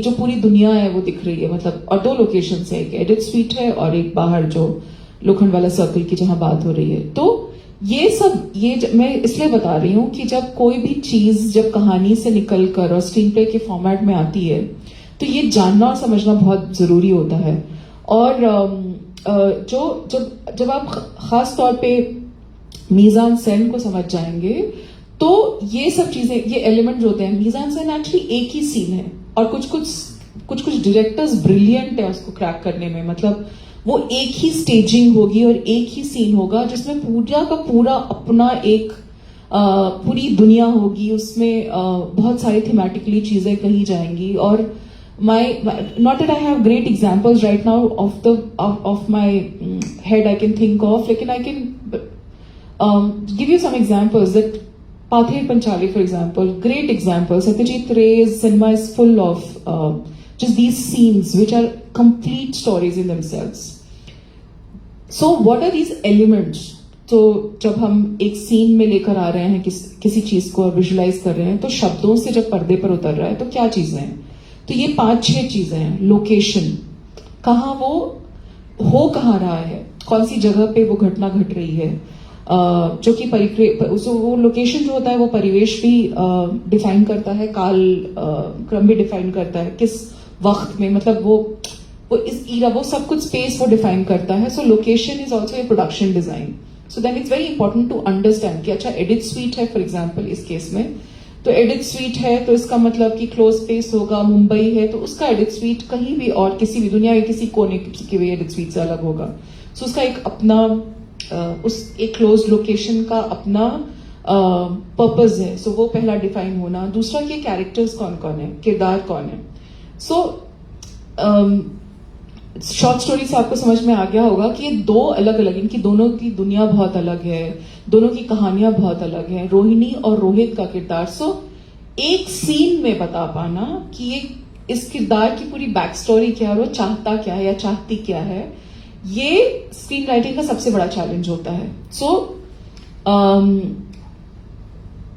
जो पूरी दुनिया है वो दिख रही है, मतलब. और 2 लोकेशंस है, एक एडिट स्वीट है और एक बाहर जो लोखंड वाला सर्कल की जहां बात हो रही है. तो ये सब मैं इसलिए बता रही हूं कि जब कोई भी चीज जब कहानी से निकलकर और स्क्रीन प्ले के फॉर्मेट में आती है तो ये जानना और समझना बहुत जरूरी होता है. और जब आप खास तौर पे मीजान सेन को समझ जाएंगे तो ये सब चीजें, ये एलिमेंट जो होते हैं, मीजान सेन एक्चुअली एक ही सीन है और कुछ डायरेक्टर्स ब्रिलियंट है उसको क्रैक करने में. मतलब वो एक ही स्टेजिंग होगी और एक ही सीन होगा जिसमें पूरा का पूरा अपना एक पूरी दुनिया होगी, उसमें बहुत सारी थीमेटिकली चीजें कही जाएंगी. और not that I have great examples right now of my head I can think of, लेकिन I can give you some examples. That Pather Panchali, for example, great example. Satyajit Ray's cinema is full of just these scenes which are complete stories in themselves. So what are these elements? तो जब हम एक scene में लेकर आ रहे हैं किसी चीज को और विजुलाइज कर रहे हैं तो शब्दों से जब पर्दे पर उतर रहा है तो क्या चीजें हैं? तो ये 5-6 चीजें हैं. लोकेशन, कहाँ वो हो कहाँ रहा है, कौन सी जगह पे वो घटना घट रही है, जो कि वो लोकेशन जो होता है वो परिवेश भी डिफाइन करता है, काल क्रम भी डिफाइन करता है, किस वक्त में, मतलब वो इस ईरा, वो सब कुछ स्पेस वो डिफाइन करता है. So location is also a production design. So then it's very important to understand कि अच्छा एडिट स्वीट है फॉर एग्जाम्पल इस केस में, तो एडिट स्वीट है तो इसका मतलब कि क्लोज स्पेस होगा. मुंबई है तो उसका एडिट स्वीट कहीं भी और किसी भी दुनिया के किसी कोने की भी एडिट स्वीट से अलग होगा. सो उसका एक अपना एक क्लोज लोकेशन का अपना पर्पस है. सो वो पहला डिफाइन होना. दूसरा कि कैरेक्टर्स कौन कौन है, किरदार कौन है. सो शॉर्ट स्टोरी से आपको समझ में आ गया होगा कि ये दो अलग अलग, इनकी दोनों की दुनिया बहुत अलग है, दोनों की कहानियां बहुत अलग है, रोहिणी और रोहित का किरदार। सो एक सीन में बता पाना कि ये इस किरदार की पूरी बैक स्टोरी क्या है, वो चाहता क्या है या चाहती क्या है, ये स्क्रीन राइटिंग का सबसे बड़ा चैलेंज होता है। So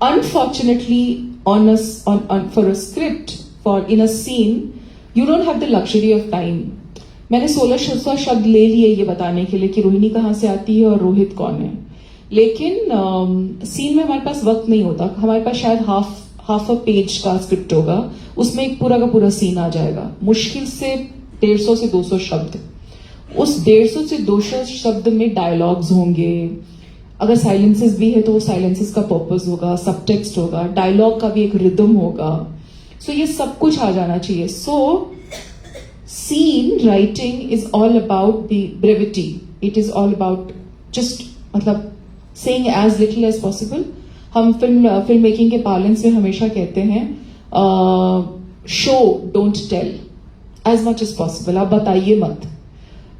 unfortunately for a script, for in a scene, you don't have the luxury of time. मैंने 1600 शब्द ले लिए ये बताने के लिए कि रोहिणी कहाँ से आती है और रोहित कौन है, लेकिन सीन में हमारे पास वक्त नहीं होता। हमारे पास शायद हाफ अ पेज का स्क्रिप्ट होगा, उसमें एक पूरा का पूरा सीन आ जाएगा, मुश्किल से 150 से 200 शब्द। उस 150 से 200 शब्द में डायलॉग्स होंगे, अगर साइलेंसेस भी है तो वो साइलेंसेस का पर्पस होगा, सबटेक्स्ट होगा, डायलॉग का भी एक रिदम होगा। सो ये सब कुछ आ जाना चाहिए। सो scene writing is all about the brevity. It is all about just मतलब saying as little as possible. हम फिल्म मेकिंग के पार्लेंस में हमेशा कहते हैं show don't tell as much as possible. आप बताइए मत।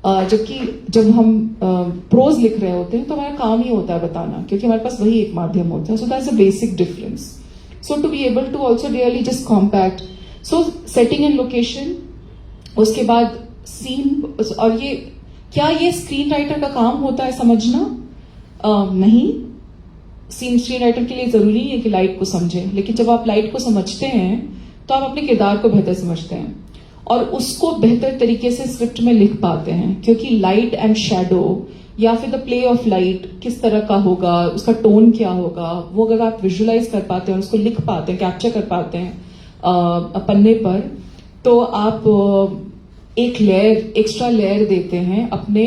जबकि जब हम प्रोज लिख रहे होते हैं तो हमारा काम ही होता है बताना, क्योंकि हमारे पास वही एक माध्यम होता है। So that's a basic difference. So to be able to also really just compact, so setting and location, उसके बाद सीन, और ये क्या ये स्क्रीन राइटर का काम होता है समझना? नहीं, स्क्रीन राइटर के लिए जरूरी है कि लाइट को समझे, लेकिन जब आप लाइट को समझते हैं तो आप अपने किरदार को बेहतर समझते हैं और उसको बेहतर तरीके से स्क्रिप्ट में लिख पाते हैं, क्योंकि लाइट एंड शैडो या फिर द प्ले ऑफ लाइट किस तरह का होगा, उसका टोन क्या होगा, वो अगर आप विजुअलाइज कर पाते हैं और उसको लिख पाते हैं, कैप्चर कर पाते हैं पन्ने पर, तो आप एक लेयर, एक्स्ट्रा लेयर देते हैं अपने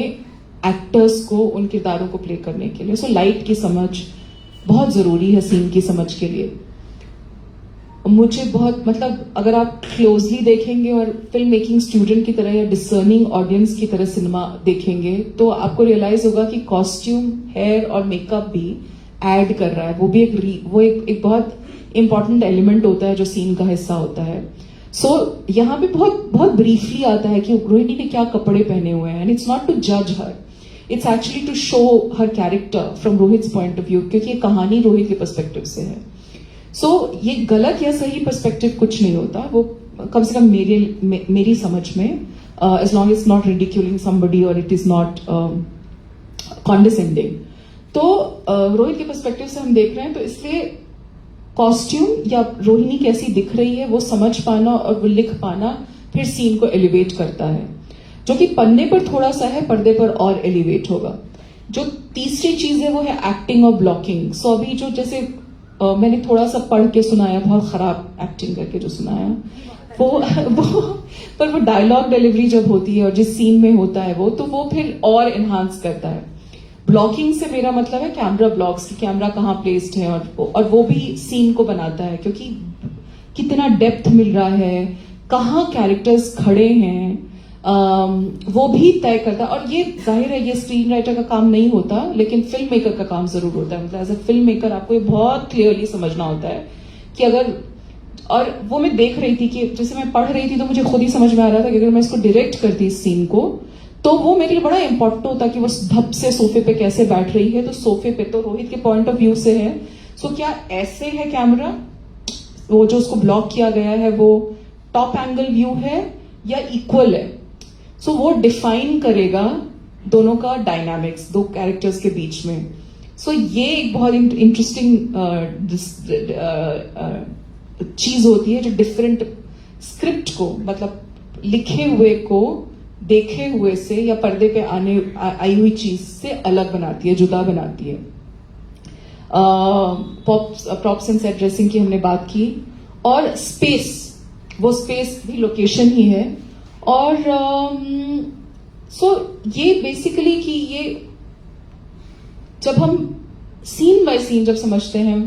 एक्टर्स को उन किरदारों को प्ले करने के लिए। सो लाइट की समझ बहुत जरूरी है सीन की समझ के लिए। मुझे बहुत मतलब अगर आप क्लोजली देखेंगे और फिल्म मेकिंग स्टूडेंट की तरह या डिसर्निंग ऑडियंस की तरह सिनेमा देखेंगे तो आपको रियलाइज होगा कि कॉस्ट्यूम, हेयर और मेकअप भी ऐड कर रहा है। वो भी एक बहुत इंपॉर्टेंट एलिमेंट होता है जो सीन का हिस्सा होता है। सो यहाँ पे बहुत ब्रीफली आता है कि रोहिणी ने क्या कपड़े पहने हुए हैं, एंड इट्स नॉट टू जज her, it's actually to show her character from Rohit's point of view, क्योंकि ये कहानी रोहित के पर्सपेक्टिव से है। सो ये गलत या सही पर्सपेक्टिव कुछ नहीं होता, वो कम से कम मेरी समझ में, as long is not ridiculing somebody और इट इज नॉट कॉन्डिसेंडिंग। तो रोहित के पर्सपेक्टिव से हम देख रहे हैं, तो इसलिए कॉस्ट्यूम या रोहिणी कैसी दिख रही है वो समझ पाना और वो लिख पाना फिर सीन को एलिवेट करता है, जो कि पन्ने पर थोड़ा सा है, पर्दे पर और एलिवेट होगा। जो तीसरी चीज है वो है एक्टिंग और ब्लॉकिंग। सो अभी जो जैसे मैंने थोड़ा सा पढ़ के सुनाया, बहुत खराब एक्टिंग करके जो सुनाया, पर वो डायलॉग डिलीवरी जब होती है और जिस सीन में होता है वो, तो वो फिर और एनहांस करता है। ब्लॉकिंग से मेरा मतलब है कैमरा ब्लॉक्स, की कैमरा कहाँ प्लेस्ड है, और वो भी सीन को बनाता है, क्योंकि कितना डेप्थ मिल रहा है, कहाँ कैरेक्टर्स खड़े हैं, वो भी तय करता है। और ये जाहिर है ये स्क्रीन राइटर का काम नहीं होता, लेकिन फिल्म मेकर का काम जरूर होता है। मतलब एज अ फिल्म मेकर आपको ये बहुत क्लियरली समझना होता है कि अगर, और वो मैं देख रही थी कि जैसे मैं पढ़ रही थी तो मुझे खुद ही समझ में आ रहा था कि अगर मैं इसको डायरेक्ट करती इस सीन को, तो वो मेरे लिए बड़ा इंपॉर्टेंट होता कि वो धप से सोफे पे कैसे बैठ रही है। तो सोफे पे तो रोहित के पॉइंट ऑफ व्यू से है, सो क्या ऐसे है कैमरा, वो जो उसको ब्लॉक किया गया है वो टॉप एंगल व्यू है या इक्वल है। सो वो डिफाइन करेगा दोनों का डायनामिक्स, दो कैरेक्टर्स के बीच में। सो ये एक बहुत इंटरेस्टिंग चीज होती है जो डिफरेंट स्क्रिप्ट को, मतलब लिखे हुए को देखे हुए से या पर्दे पे आई हुई चीज से अलग बनाती है, जुदा बनाती है। प्रॉप्स एंड सेट ड्रेसिंग की हमने बात की, और स्पेस, वो स्पेस भी लोकेशन ही है। और सो ये बेसिकली कि ये जब हम सीन बाय सीन जब समझते हैं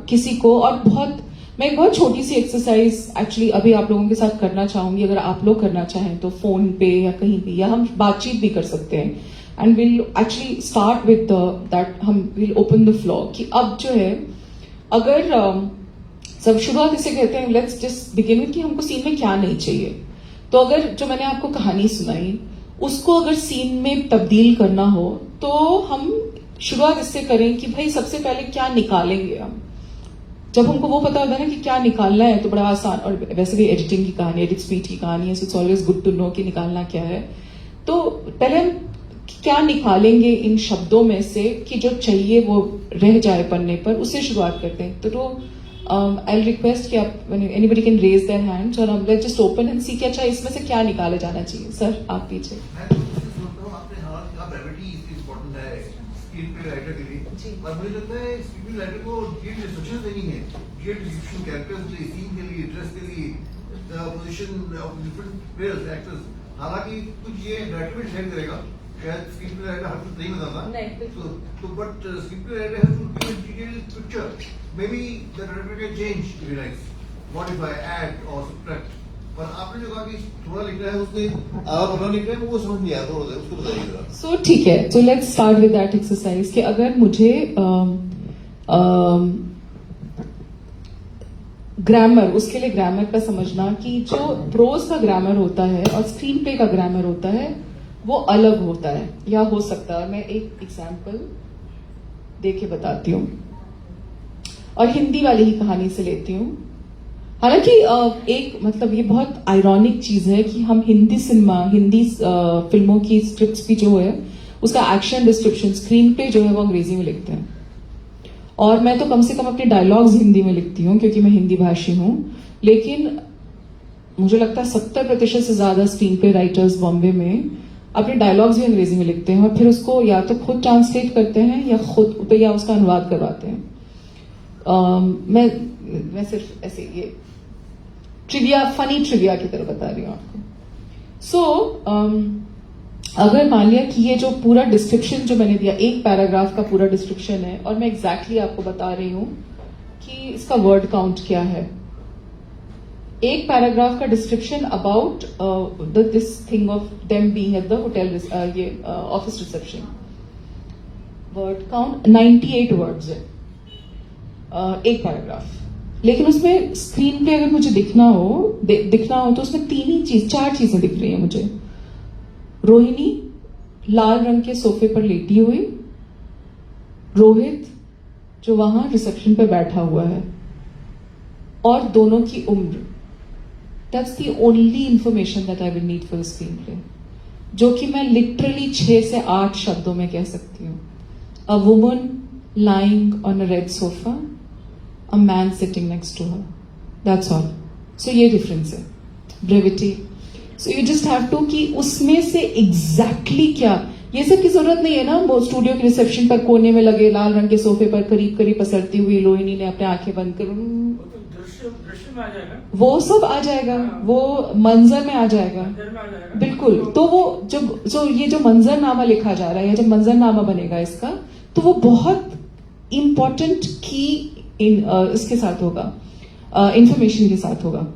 किसी को, और मैं एक बहुत छोटी सी एक्सरसाइज एक्चुअली अभी आप लोगों के साथ करना चाहूंगी, अगर आप लोग करना चाहें तो फोन पे या कहीं भी, या हम बातचीत भी कर सकते हैं। And will actually start with that, हम विल ओपन द फ्लोर कि अब जो है, अगर सब शुरुआत इसे कहते हैं लेट्स जस्ट बिगिन विद कि हमको सीन में क्या नहीं चाहिए। तो अगर जो मैंने आपको कहानी सुनाई उसको अगर सीन में तब्दील करना हो तो हम शुरुआत इससे करें कि भाई सबसे पहले क्या निकालेंगे हम। जब हमको वो पता होता है ना कि क्या निकालना है तो बड़ा आसान, और वैसे भी एडिटिंग की कहानी, एडिट स्पीड की कहानी है, so it's always good to know कि निकालना क्या है। तो पहले हम क्या निकालेंगे इन शब्दों में से कि जो चाहिए वो रह जाए पन्ने पर, उससे शुरुआत करते हैं। तो आई रिक्वेस्ट कि आप anybody can raise their hands और हम let's just open and see कि अच्छा इसमें से क्या निकाले जाना चाहिए। सर आप पीछे। मैं तो सोचता हूँ आपने कहा ब्रेविटी इम्पोर्टेंट है स्क्रीन प्ले राइटर के लिए, और मुझे लगता है स्क्रीन प्ले राइटर को डिटेल इंस्ट्रक्शन देनी है, डिटेल डिस्क्रिप्शन कैरेक्टर्स के लिए, सीन के लिए, ड्रेस के लिए, position of different players actors. हालांकि कुछ ये राइटर भी डिसाइड करेगा, शायद स्क्रीन प्ले राइटर हर कुछ नहीं बताता, तो but screen play writer has to give a detailed picture. Maybe the director can change if he likes, modify, add or subtract. पर आपने जो कहा कि थोड़ा लिख रहा है उसने और थोड़ा लिख रहा है वो समझ नहीं आया, थोड़ा उसको बताइएगा। सो ठीक है, तो let's start with that exercise कि अगर मुझे ग्रामर, उसके लिए ग्रामर का समझना कि जो प्रोज का ग्रामर होता है और स्क्रीन प्ले का ग्रामर होता है वो अलग होता है या हो सकता है। मैं एक एग्जाम्पल दे के बताती हूँ और हिंदी वाली ही कहानी से लेती हूँ। हालांकि एक मतलब ये बहुत आयरॉनिक चीज है कि हम हिंदी सिनेमा, हिंदी फिल्मों की स्क्रिप्ट्स भी जो है उसका एक्शन डिस्क्रिप्शन, स्क्रीन प्ले जो है वो अंग्रेजी में लिखते हैं, और मैं तो कम से कम अपने डायलॉग्स हिंदी में लिखती हूँ क्योंकि मैं हिंदी भाषी हूँ। लेकिन मुझे लगता है 70% से ज्यादा स्क्रीन प्ले राइटर्स बॉम्बे में अपने डायलॉग्स भी अंग्रेजी में लिखते हैं और फिर उसको या तो खुद ट्रांसलेट करते हैं या उसका अनुवाद करवाते हैं। मैं सिर्फ ऐसे ये ट्रिविया, फनी ट्रिविया की तरह बता रही हूँ आपको। सो अगर मान लिया कि ये जो पूरा डिस्क्रिप्शन जो मैंने दिया, एक पैराग्राफ का पूरा डिस्क्रिप्शन है और मैं एग्जैक्टली आपको बता रही हूँ कि इसका वर्ड काउंट क्या है। एक पैराग्राफ का description about this thing of them being at the hotel, ये office reception, word count 98 words है एक पैराग्राफ। लेकिन उसमें स्क्रीन प्ले अगर मुझे दिखना हो तो उसमें चार चीजें दिख रही हैं मुझे। रोहिणी लाल रंग के सोफे पर लेटी हुई, रोहित जो वहां रिसेप्शन पर बैठा हुआ है, और दोनों की उम्र। That's the only information that I will need for screen play, जो कि मैं लिटरली 6 से 8 शब्दों में कह सकती हूँ। A woman lying on a red sofa, a man sitting next to her. That's all. So ये difference है, brevity. So you just have to कि उसमें से exactly क्या, ये सब की जरूरत नहीं है ना। वो स्टूडियो की रिसेप्शन पर कोने में लगे लाल रंग के सोफे पर करीब करीब पसरती हुई रोहिणी ने अपने आंखें बंद कर, दृश्य में आ जाएगा, वो सब आ जाएगा, वो मंजर में आ जाएगा, बिल्कुल। तो वो जो ये जो मंजरनामा लिखा जा रहा है या जब मंजरनामा बनेगा इसका, तो वो बहुत इंपॉर्टेंट की इसके साथ होगा, इंफॉर्मेशन के साथ होगा।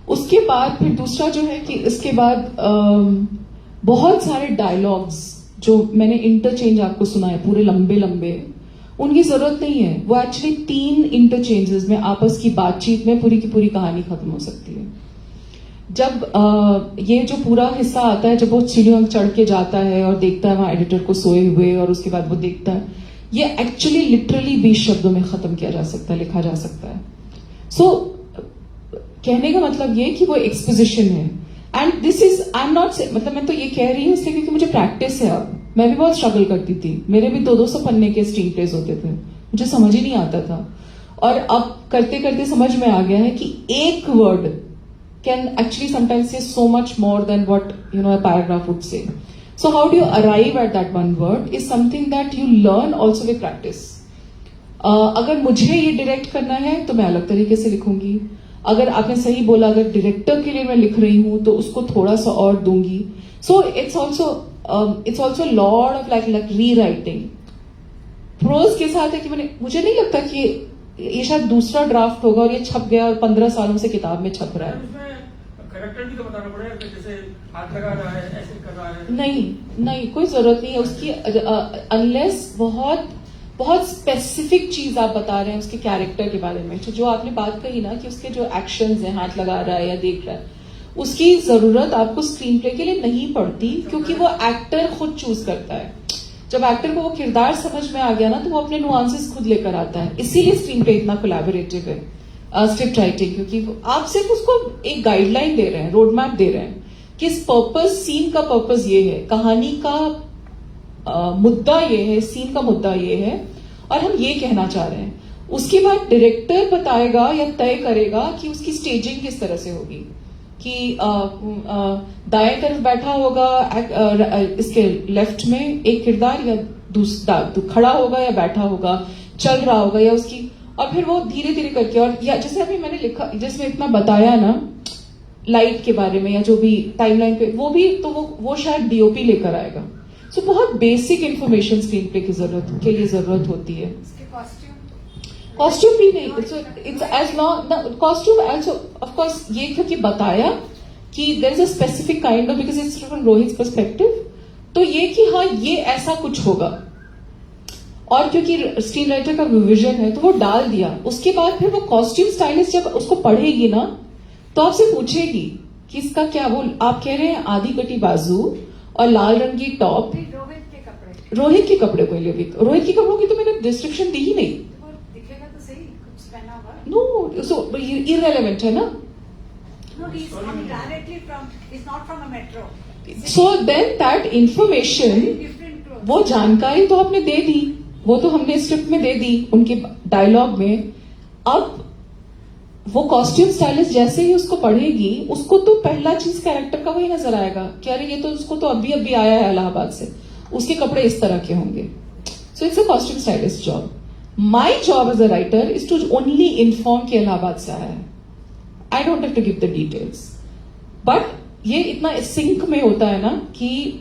उसके बाद फिर दूसरा जो है कि इसके बाद बहुत सारे डायलॉग्स जो मैंने इंटरचेंज आपको सुना है पूरे लंबे लंबे, उनकी जरूरत नहीं है। वो एक्चुअली 3 इंटरचेंजेस में आपस की बातचीत में पूरी की पूरी कहानी खत्म हो सकती है। जब ये जो पूरा हिस्सा आता है, जब वो सीढ़ियों चढ़ के जाता है और देखता है वहां एडिटर को सोए हुए, और उसके बाद वो देखता है, ये एक्चुअली लिटरली 20 शब्दों में खत्म किया जा सकता है, लिखा जा सकता है। सो कहने का मतलब ये कि वो एक्सपोजिशन है। And this is, I am not, मतलब मैं तो ये कह रही हूँ इसलिए क्योंकि मुझे प्रैक्टिस है। अब मैं भी बहुत स्ट्रगल करती थी, मेरे भी 200 पन्ने के स्क्रीन प्लेज होते थे, मुझे समझ ही नहीं आता था। और अब करते करते समझ में आ गया है कि एक word can actually sometimes say so much more than what a paragraph would say. So how do you arrive at that one word is something that you learn also with practice. अगर मुझे ये direct करना है तो मैं अलग तरीके से लिखूंगी। अगर आपने सही बोला, अगर डायरेक्टर के लिए मैं लिख रही हूं तो उसको थोड़ा सा और दूंगी। So it's also lot of like rewriting. Prose के साथ है कि मुझे नहीं लगता कि ये शायद दूसरा ड्राफ्ट होगा और ये छप गया और 15 सालों से किताब में छप रहा है। कैरेक्टर भी तो बताना पड़ेगा कि जैसे हाथ लगा रहा है, ऐसे कर रहा है। नहीं, कोई जरूरत नहीं है उसकी, अनलेस बहुत स्पेसिफिक चीज आप बता रहे हैं उसके कैरेक्टर के बारे में। तो जो आपने बात कही ना कि उसके जो एक्शंस हैं, हाथ लगा रहा है या देख रहा है, उसकी जरूरत आपको स्क्रीन प्ले के लिए नहीं पड़ती, क्योंकि वो एक्टर खुद चूज करता है। जब एक्टर को वो किरदार समझ में आ गया ना, तो वो अपने नुआंसेस खुद लेकर आता है। इसीलिए स्क्रीन प्ले इतना कोलैबोरेटिव है स्क्रिप्ट राइटिंग, क्योंकि आप सिर्फ उसको एक गाइडलाइन दे रहे हैं, रोड मैप दे रहे हैं कि इस पर्पस, सीन का पर्पस ये है, कहानी का मुद्दा ये है, सीन का मुद्दा ये है, और हम ये कहना चाह रहे हैं। उसके बाद डायरेक्टर बताएगा या तय करेगा कि उसकी स्टेजिंग किस तरह से होगी, कि दाएं तरफ बैठा होगा इसके लेफ्ट में एक किरदार, या दूसरा खड़ा होगा या बैठा होगा, चल रहा होगा या उसकी, और फिर वो धीरे धीरे करके, और या जैसे अभी मैंने लिखा, जिसमें इतना बताया ना लाइट के बारे में या जो भी टाइमलाइन पे, वो भी तो वो शायद डीओपी लेकर आएगा। सो बहुत बेसिक इंफॉर्मेशन स्क्रीन प्ले की के लिए जरूरत होती है। कॉस्ट्यूम भी नहीं, it's as long costume also of course, ये क्योंकि बताया कि there is a specific kind of, because it's from Rohit perspective, तो ये कि हाँ ये ऐसा कुछ होगा, और क्योंकि स्क्रीन राइटर का विजन है तो वो डाल दिया। उसके बाद फिर वो कॉस्ट्यूम स्टाइलिस्ट जब उसको पढ़ेगी ना, तो आपसे पूछेगी कि इसका क्या, वो आप कह रहे हैं आधी कटी बाजू और लाल रंग की टॉप, रोहित के कपड़े को लिए, रोहित के कपड़ों की तो मैंने डिस्क्रिप्शन दी ही नहीं। दिखेगा तो सही, कुछ पहना हुआ। नो, सो इररेलेवेंट है ना। No, he's come directly from, he's not from a metro. So then that information, Different clothes. वो जानकारी तो आपने दे दी, वो तो हमने स्क्रिप्ट में दे दी, उनके डायलॉग में। अब वो कॉस्ट्यूम स्टाइलिस्ट जैसे ही उसको पढ़ेगी, उसको तो पहला चीज कैरेक्टर का वही नजर आएगा कि अरे ये तो उसको तो अभी अभी आया है इलाहाबाद से, उसके कपड़े इस तरह के होंगे। So it's a costume stylist job. My job as a writer is to only inform कि इलाहाबाद से आया है। I don't have to give the details, but ये इतना सिंक में होता है ना कि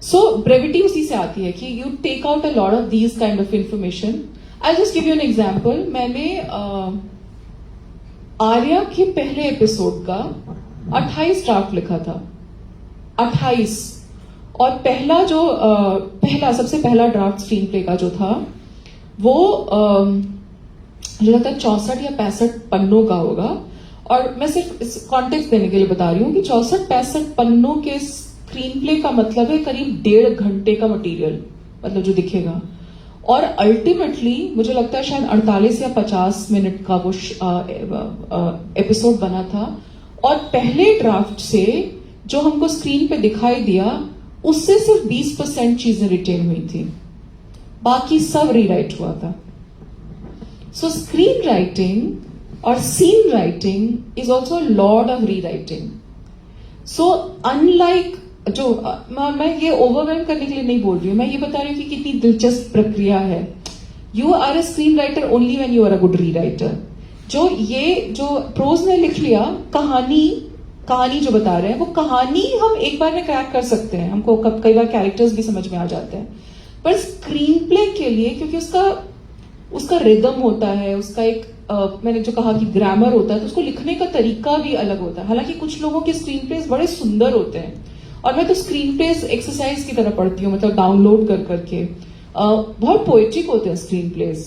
सो ब्रेविटी उसी से आती है कि you take out a lot of these kind of information. I just give you an example. मैंने आर्या के पहले एपिसोड का 28 ड्राफ्ट लिखा था, 28, और पहला जो सबसे पहला ड्राफ्ट स्क्रीन प्ले का जो था वो मुझे लगता है 64 या 65 पन्नों का होगा। और मैं सिर्फ इस कॉन्टेक्स्ट देने के लिए बता रही हूँ कि 64-65 पन्नों के स्क्रीन प्ले का मतलब है करीब 1.5 घंटे का मटेरियल, मतलब जो दिखेगा। और अल्टीमेटली मुझे लगता है शायद 48 या 50 मिनट का वो एपिसोड बना था। और पहले ड्राफ्ट से जो हमको स्क्रीन पे दिखाई दिया, उससे सिर्फ 20% चीजें रिटेन हुई थी, बाकी सब रीराइट हुआ था। सो स्क्रीन राइटिंग और scene writing is also lot of rewriting. So unlike जो मैं ये ओवरवेलम करने के लिए नहीं बोल रही हूं, मैं ये बता रही हूँ कि कितनी दिलचस्प प्रक्रिया है। You are a screen writer only when you are a good rewriter. जो प्रोज ने लिख लिया, कहानी जो बता रहे हैं, वो कहानी हम एक बार में क्रैक कर सकते हैं, हमको कई बार कैरेक्टर्स भी समझ में आ जाते हैं। पर स्क्रीन प्ले के लिए, क्योंकि उसका रिदम होता है, उसका एक मैंने जो कहा कि ग्रामर होता है, तो उसको लिखने का तरीका भी अलग होता है। हालांकि कुछ लोगों के स्क्रीन प्लेस बड़े सुंदर होते हैं, और मैं तो स्क्रीन प्लेस एक्सरसाइज की तरह पढ़ती हूँ, मतलब डाउनलोड कर करके। बहुत पोएटिक होते हैं screenplays.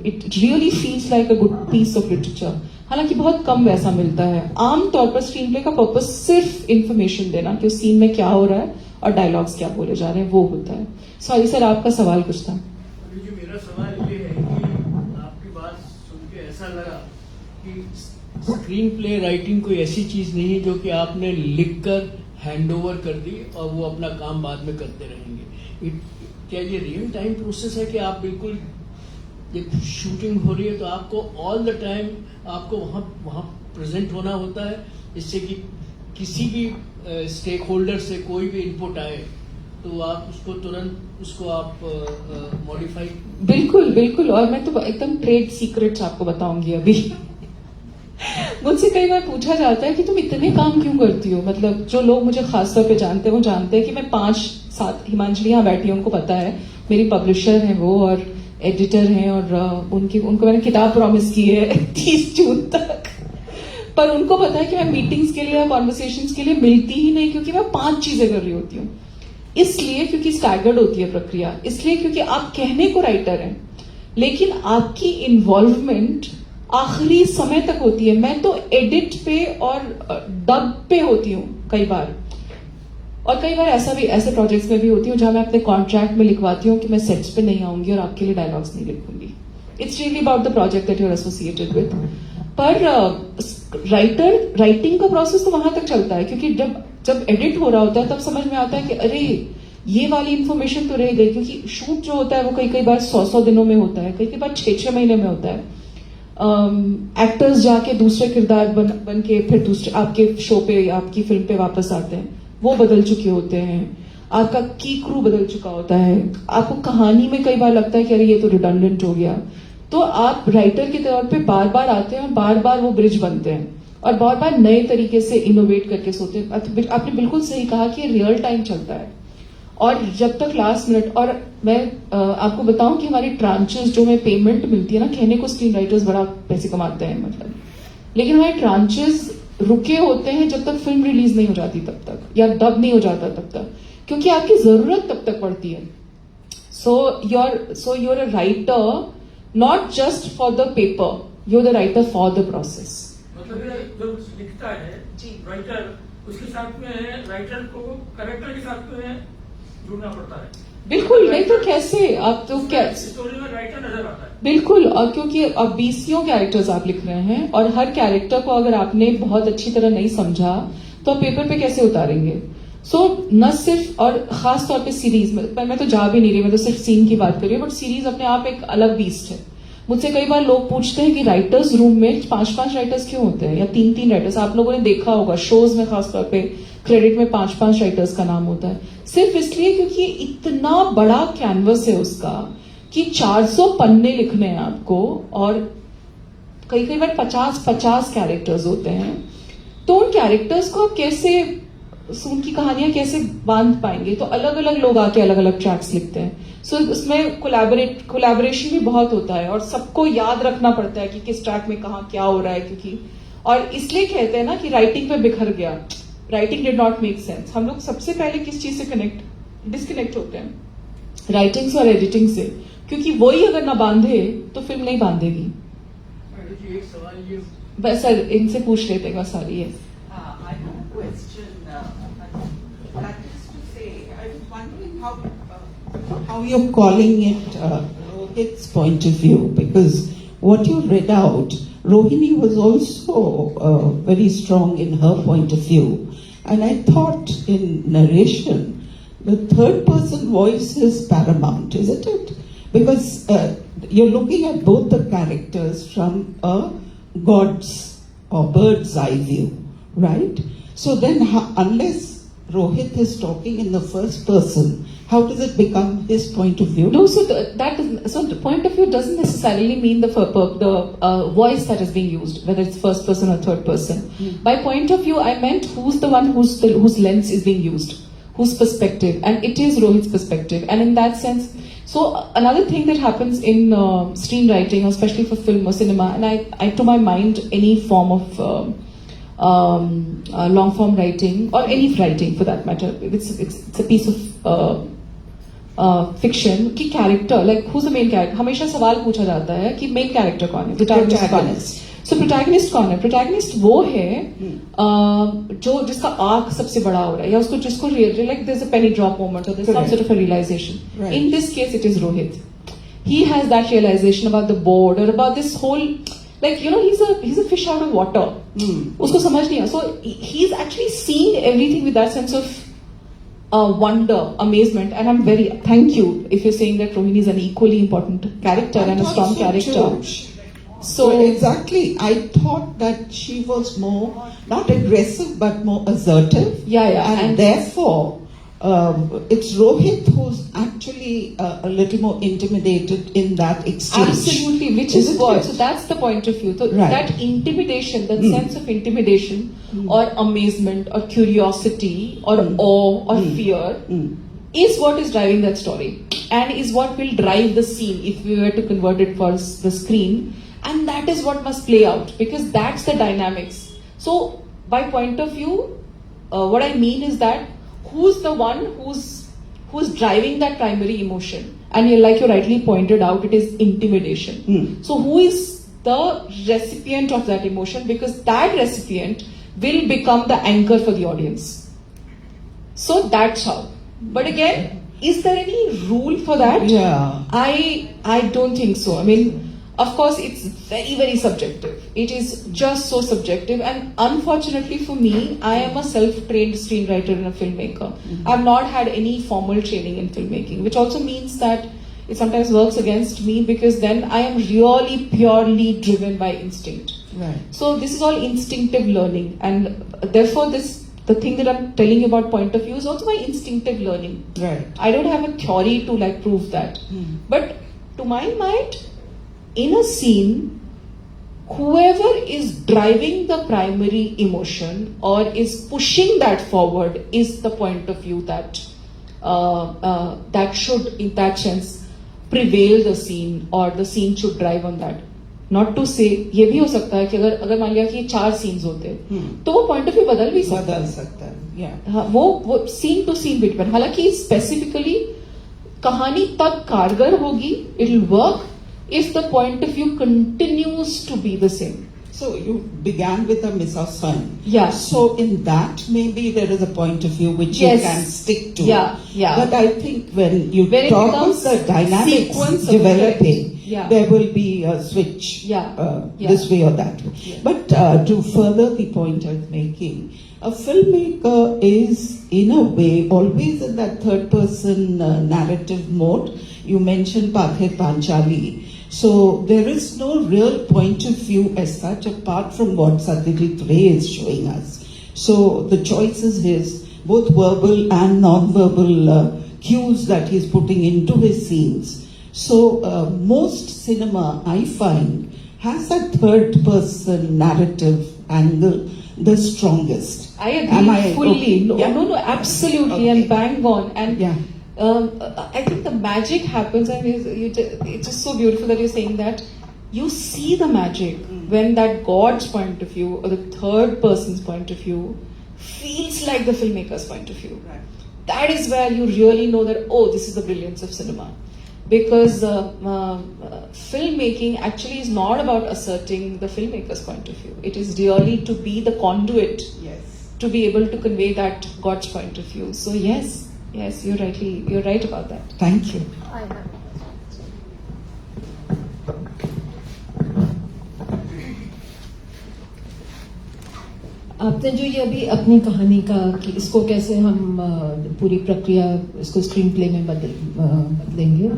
It really feels like a good piece of literature. हालांकि बहुत कम वैसा मिलता है। आमतौर पर स्क्रीन प्ले का पर्पस सिर्फ इंफॉर्मेशन देना कि उस सीन में क्या हो रहा है और डायलॉग्स क्या बोले जा रहे हैं, वो होता है। सॉरी सर, आपका सवाल कुछ था। जी, मेरा सवाल ये है कि आपकी बात सुन के ऐसा लगा कि स्क्रीन प्ले राइटिंग कोई ऐसी चीज नहीं है जो कि आपने लिखकर हैंड ओवर कर दी और वो अपना काम बाद में करते रहेंगे। क्या ये रियल टाइम प्रोसेस है कि आप बिल्कुल, जब शूटिंग हो रही है तो आपको ऑल द टाइम आपको वहां प्रेजेंट होना होता है, जिससे कि किसी भी स्टेक होल्डर से कोई भी इनपुट आए तो आप उसको तुरंत उसको आप मॉडिफाई। बिल्कुल बिल्कुल। और मैं तो एकदम ट्रेड सीक्रेट्स आपको बताऊंगी अभी। मुझसे कई बार पूछा जाता है कि तुम इतने काम क्यों करती हो। मतलब जो लोग मुझे खासतौर पे जानते हैं वो जानते हैं कि मैं 5-7 हिमांजलि यहाँ बैठी हूँ, उनको पता है, मेरी पब्लिशर हैं वो और एडिटर हैं, और उनको मैंने किताब प्रॉमिस की है 30 जून तक। पर उनको पता है कि मैं मीटिंग्स के लिए, कॉन्वर्सेशंस के लिए मिलती ही नहीं, क्योंकि मैं 5 चीजें कर रही होती हूँ। इसलिए क्योंकि स्टैगर्ड होती है प्रक्रिया, इसलिए क्योंकि आप कहने को राइटर हैं, लेकिन आपकी इन्वॉल्वमेंट आखिरी समय तक होती है। मैं तो एडिट पे और डब पे होती हूँ कई बार, और कई बार ऐसे प्रोजेक्ट्स में भी होती हूँ जहां मैं अपने कॉन्ट्रैक्ट में लिखवाती हूँ कि मैं सेट्स पे नहीं आऊंगी और आपके लिए डायलॉग्स नहीं लिखूंगी। It's really about the project that you are associated with. पर राइटिंग का प्रोसेस तो वहां तक चलता है, क्योंकि जब एडिट हो रहा होता है तब समझ में आता है कि अरे ये वाली इंफॉर्मेशन तो रह गई, क्योंकि शूट जो होता है वो कई बार 100 दिनों में होता है, कई बार 6 महीने में होता है। एक्टर्स जाके दूसरे किरदार बन के फिर दूसरे आपके शो पे या आपकी फिल्म पे वापस आते हैं, वो बदल चुके होते हैं, आपका की क्रू बदल चुका होता है, आपको कहानी में कई बार लगता है कि अरे ये तो रिडंडेंट हो गया। तो आप राइटर के तौर पे बार बार आते हैं और बार बार वो ब्रिज बनते हैं और बार बार नए तरीके से इनोवेट करके सोचते हैं। आपने बिल्कुल सही कहा कि रियल टाइम चलता है और जब तक लास्ट मिनट। और मैं आपको बताऊं कि हमारी ट्रांचेस जो हमें पेमेंट मिलती है ना, कहने को स्क्रीन राइटर्स बड़ा पैसे कमाते हैं मतलब, लेकिन हमारे ट्रांचेस रुके होते हैं जब तक फिल्म रिलीज नहीं हो जाती तब तक, या डब नहीं हो जाता तब तक, क्योंकि आपकी जरूरत तब तक पड़ती है। So you're a writer not just for the paper, you're the writer for the process. मतलब ये जो लिखता है राइटर, उसके साथ में राइटर को कैरेक्टर के साथ में जुड़ना पड़ता है। बिल्कुल, नहीं तो कैसे आप तो क्या स्टोरी में राइटर नजर आता है। बिल्कुल, और क्योंकि अब 20 कैरेक्टर्स आप लिख रहे हैं और हर कैरेक्टर को अगर आपने बहुत अच्छी तरह नहीं समझा तो आप पेपर पे कैसे उतारेंगे। सो न सिर्फ, और खास तौर पे सीरीज में, पर मैं तो जा भी नहीं रही, मैं तो सिर्फ सीन की बात कर रही हूँ, बट सीरीज अपने आप एक अलग बीस्ट है। मुझसे कई बार लोग पूछते हैं कि राइटर्स रूम में 5-5 राइटर्स क्यों होते हैं या 3-3 राइटर्स। आप लोगों ने देखा होगा शोज में खासतौर पे क्रेडिट में 5-5 राइटर्स का नाम होता है, सिर्फ इसलिए क्योंकि इतना बड़ा कैनवस है उसका कि 400 पन्ने लिखने हैं आपको और कई बार 50 कैरेक्टर्स होते हैं। तो उन कैरेक्टर्स को आप कैसे, उनकी कहानियां कैसे बांध पाएंगे। तो अलग अलग लोग आके अलग अलग ट्रैक्स लिखते हैं। सो उसमें कोलैबोरेशन भी बहुत होता है और सबको याद रखना पड़ता है कि किस ट्रैक में कहाँ क्या हो रहा है, क्योंकि और इसलिए कहते हैं ना कि राइटिंग पे बिखर गया, writing did not make sense. हम लोग सबसे पहले किस चीज से डिस्कनेक्ट होते हैं, राइटिंग से और एडिटिंग से, क्योंकि वही अगर ना बांधे तो फिल्म नहीं बांधेगी। एक सवाल ये बस सर इनसे पूछ लेते हैं सारी है। I have a question. That is to say, I was wondering how you're calling it Rohit's point of view, because what you read out, Rohini was also very strong in her point of view, and I thought in narration, the third person voice is paramount, isn't it? Because you're looking at both the characters from a god's or bird's eye view, right? So then, unless Rohit is talking in the first person, how does it become his point of view? No, so the point of view doesn't necessarily mean the voice that is being used, whether it's first person or third person. By point of view, I meant who's the one whose lens is being used, whose perspective, and it is Rohit's perspective. And in that sense, so another thing that happens in screenwriting, especially for film or cinema, and I to my mind, any form of long form writing or any writing for that matter, it's a piece of fiction कि character, like who's the main character, हमेशा सवाल पूछा जाता है कि main character कौन है, protagonist कौन है। सो प्रोटैगनिस्ट कौन है? प्रोटैगनिस्ट वो है जो जिसका आर्क सबसे बड़ा हो रहा है, या उसको जिसको like there is a penny drop moment और there is some sort of a realisation. In this case it is Rohit. He has that realization about the board or about this whole, like, you know, he's a fish out of water. उसको समझ नहीं है। So he's actually seeing everything with that sense of wonder, amazement, and I'm very thank you if you're saying that Rohini is an equally important character and a strong character. So exactly, I thought that she was more not aggressive but more assertive. Yeah, and therefore it's Rohit who's actually a little more intimidated in that exchange. Absolutely, which is what. So that's the point of view. So that intimidation, that sense of intimidation, or amazement, or curiosity, or awe, or fear, is what is driving that story, and is what will drive the scene if we were to convert it for the screen. And that is what must play out, because that's the dynamics. So by point of view, what I mean is that who's the one who's driving that primary emotion, and like you rightly pointed out, it is intimidation. So who is the recipient of that emotion, because that recipient will become the anchor for the audience. So that's how. But again, is there any rule for that? Yeah. I don't think so. I mean, of course, it's very, very subjective. It is just so subjective. And unfortunately for me, I am a self-trained screenwriter and a filmmaker. I've not had any formal training in filmmaking, which also means that it sometimes works against me, because then I am really purely driven by instinct. Right. So this is all instinctive learning, and therefore the thing that I'm telling you about point of view is also my instinctive learning. Right. I don't have a theory to like prove that. But to my mind, in a scene, whoever is driving the primary emotion or is pushing that forward is the point of view that that should, in that sense, prevail the scene, or the scene should drive on that. Not to say, ये भी हो सकता है कि अगर मान लिया कि 4 scenes होते तो वो point of view बदल भी सकता है. बदल सकता है. Yeah. हाँ, वो scene to scene bit पर. हालांकि specifically कहानी तब कारगर होगी, it will work if the point of view continues to be the same. So you began with a mise-en-scène. Yeah. So in that, maybe there is a point of view which Yes. you can stick to. Yeah. But I think when you When it talk of becomes the dynamics sequence of developing, Yeah. there will be a switch Yeah. this way or that way. Yeah. But to further the point I was making, a filmmaker is in a way always in that third person narrative mode. You mentioned Pathet Panchali. So there is no real point of view as such apart from what Satyajit Ray is showing us. So the choice is his, both verbal and non-verbal cues that he's putting into his scenes. So most cinema, I find, has that third person narrative angle the strongest. I agree Am I fully. okay? No, Yeah. no, absolutely, Okay. and bang on. And Yeah. I think the magic happens, and it's just so beautiful that you're saying that. You see the magic when that God's point of view or the third person's point of view feels like the filmmaker's point of view. Right. That is where you really know that, oh, this is the brilliance of cinema. Because filmmaking actually is not about asserting the filmmaker's point of view. It is really to be the conduit, Yes. to be able to convey that God's point of view. So yes, you're right about that. Thank you. I have. आपने जो ये अभी अपनी कहानी का कि इसको कैसे हम पूरी प्रक्रिया इसको स्क्रीन प्ले में बदलेंगे,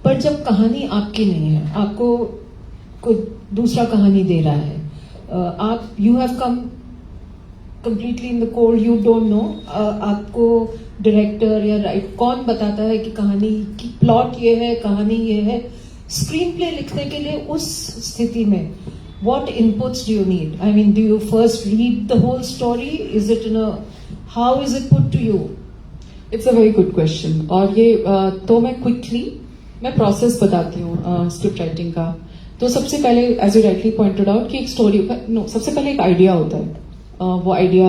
पर जब कहानी आपकी नहीं है, आपको कोई दूसरा कहानी दे रहा है, आप you have come completely in the cold, you don't know, आपको डायरेक्टर या राइट कौन बताता है कि कहानी की प्लॉट ये है, कहानी ये है. स्क्रीन प्ले लिखने के लिए उस स्थिति में what inputs do you need? I mean, do you first read the whole story? Is it how is it put to you? It's a very good question. और ये तो मैं प्रोसेस बताती हूँ स्क्रिप्ट राइटिंग का. तो सबसे पहले, as you rightly pointed out, कि एक स्टोरी सबसे पहले एक आइडिया होता है. वो आइडिया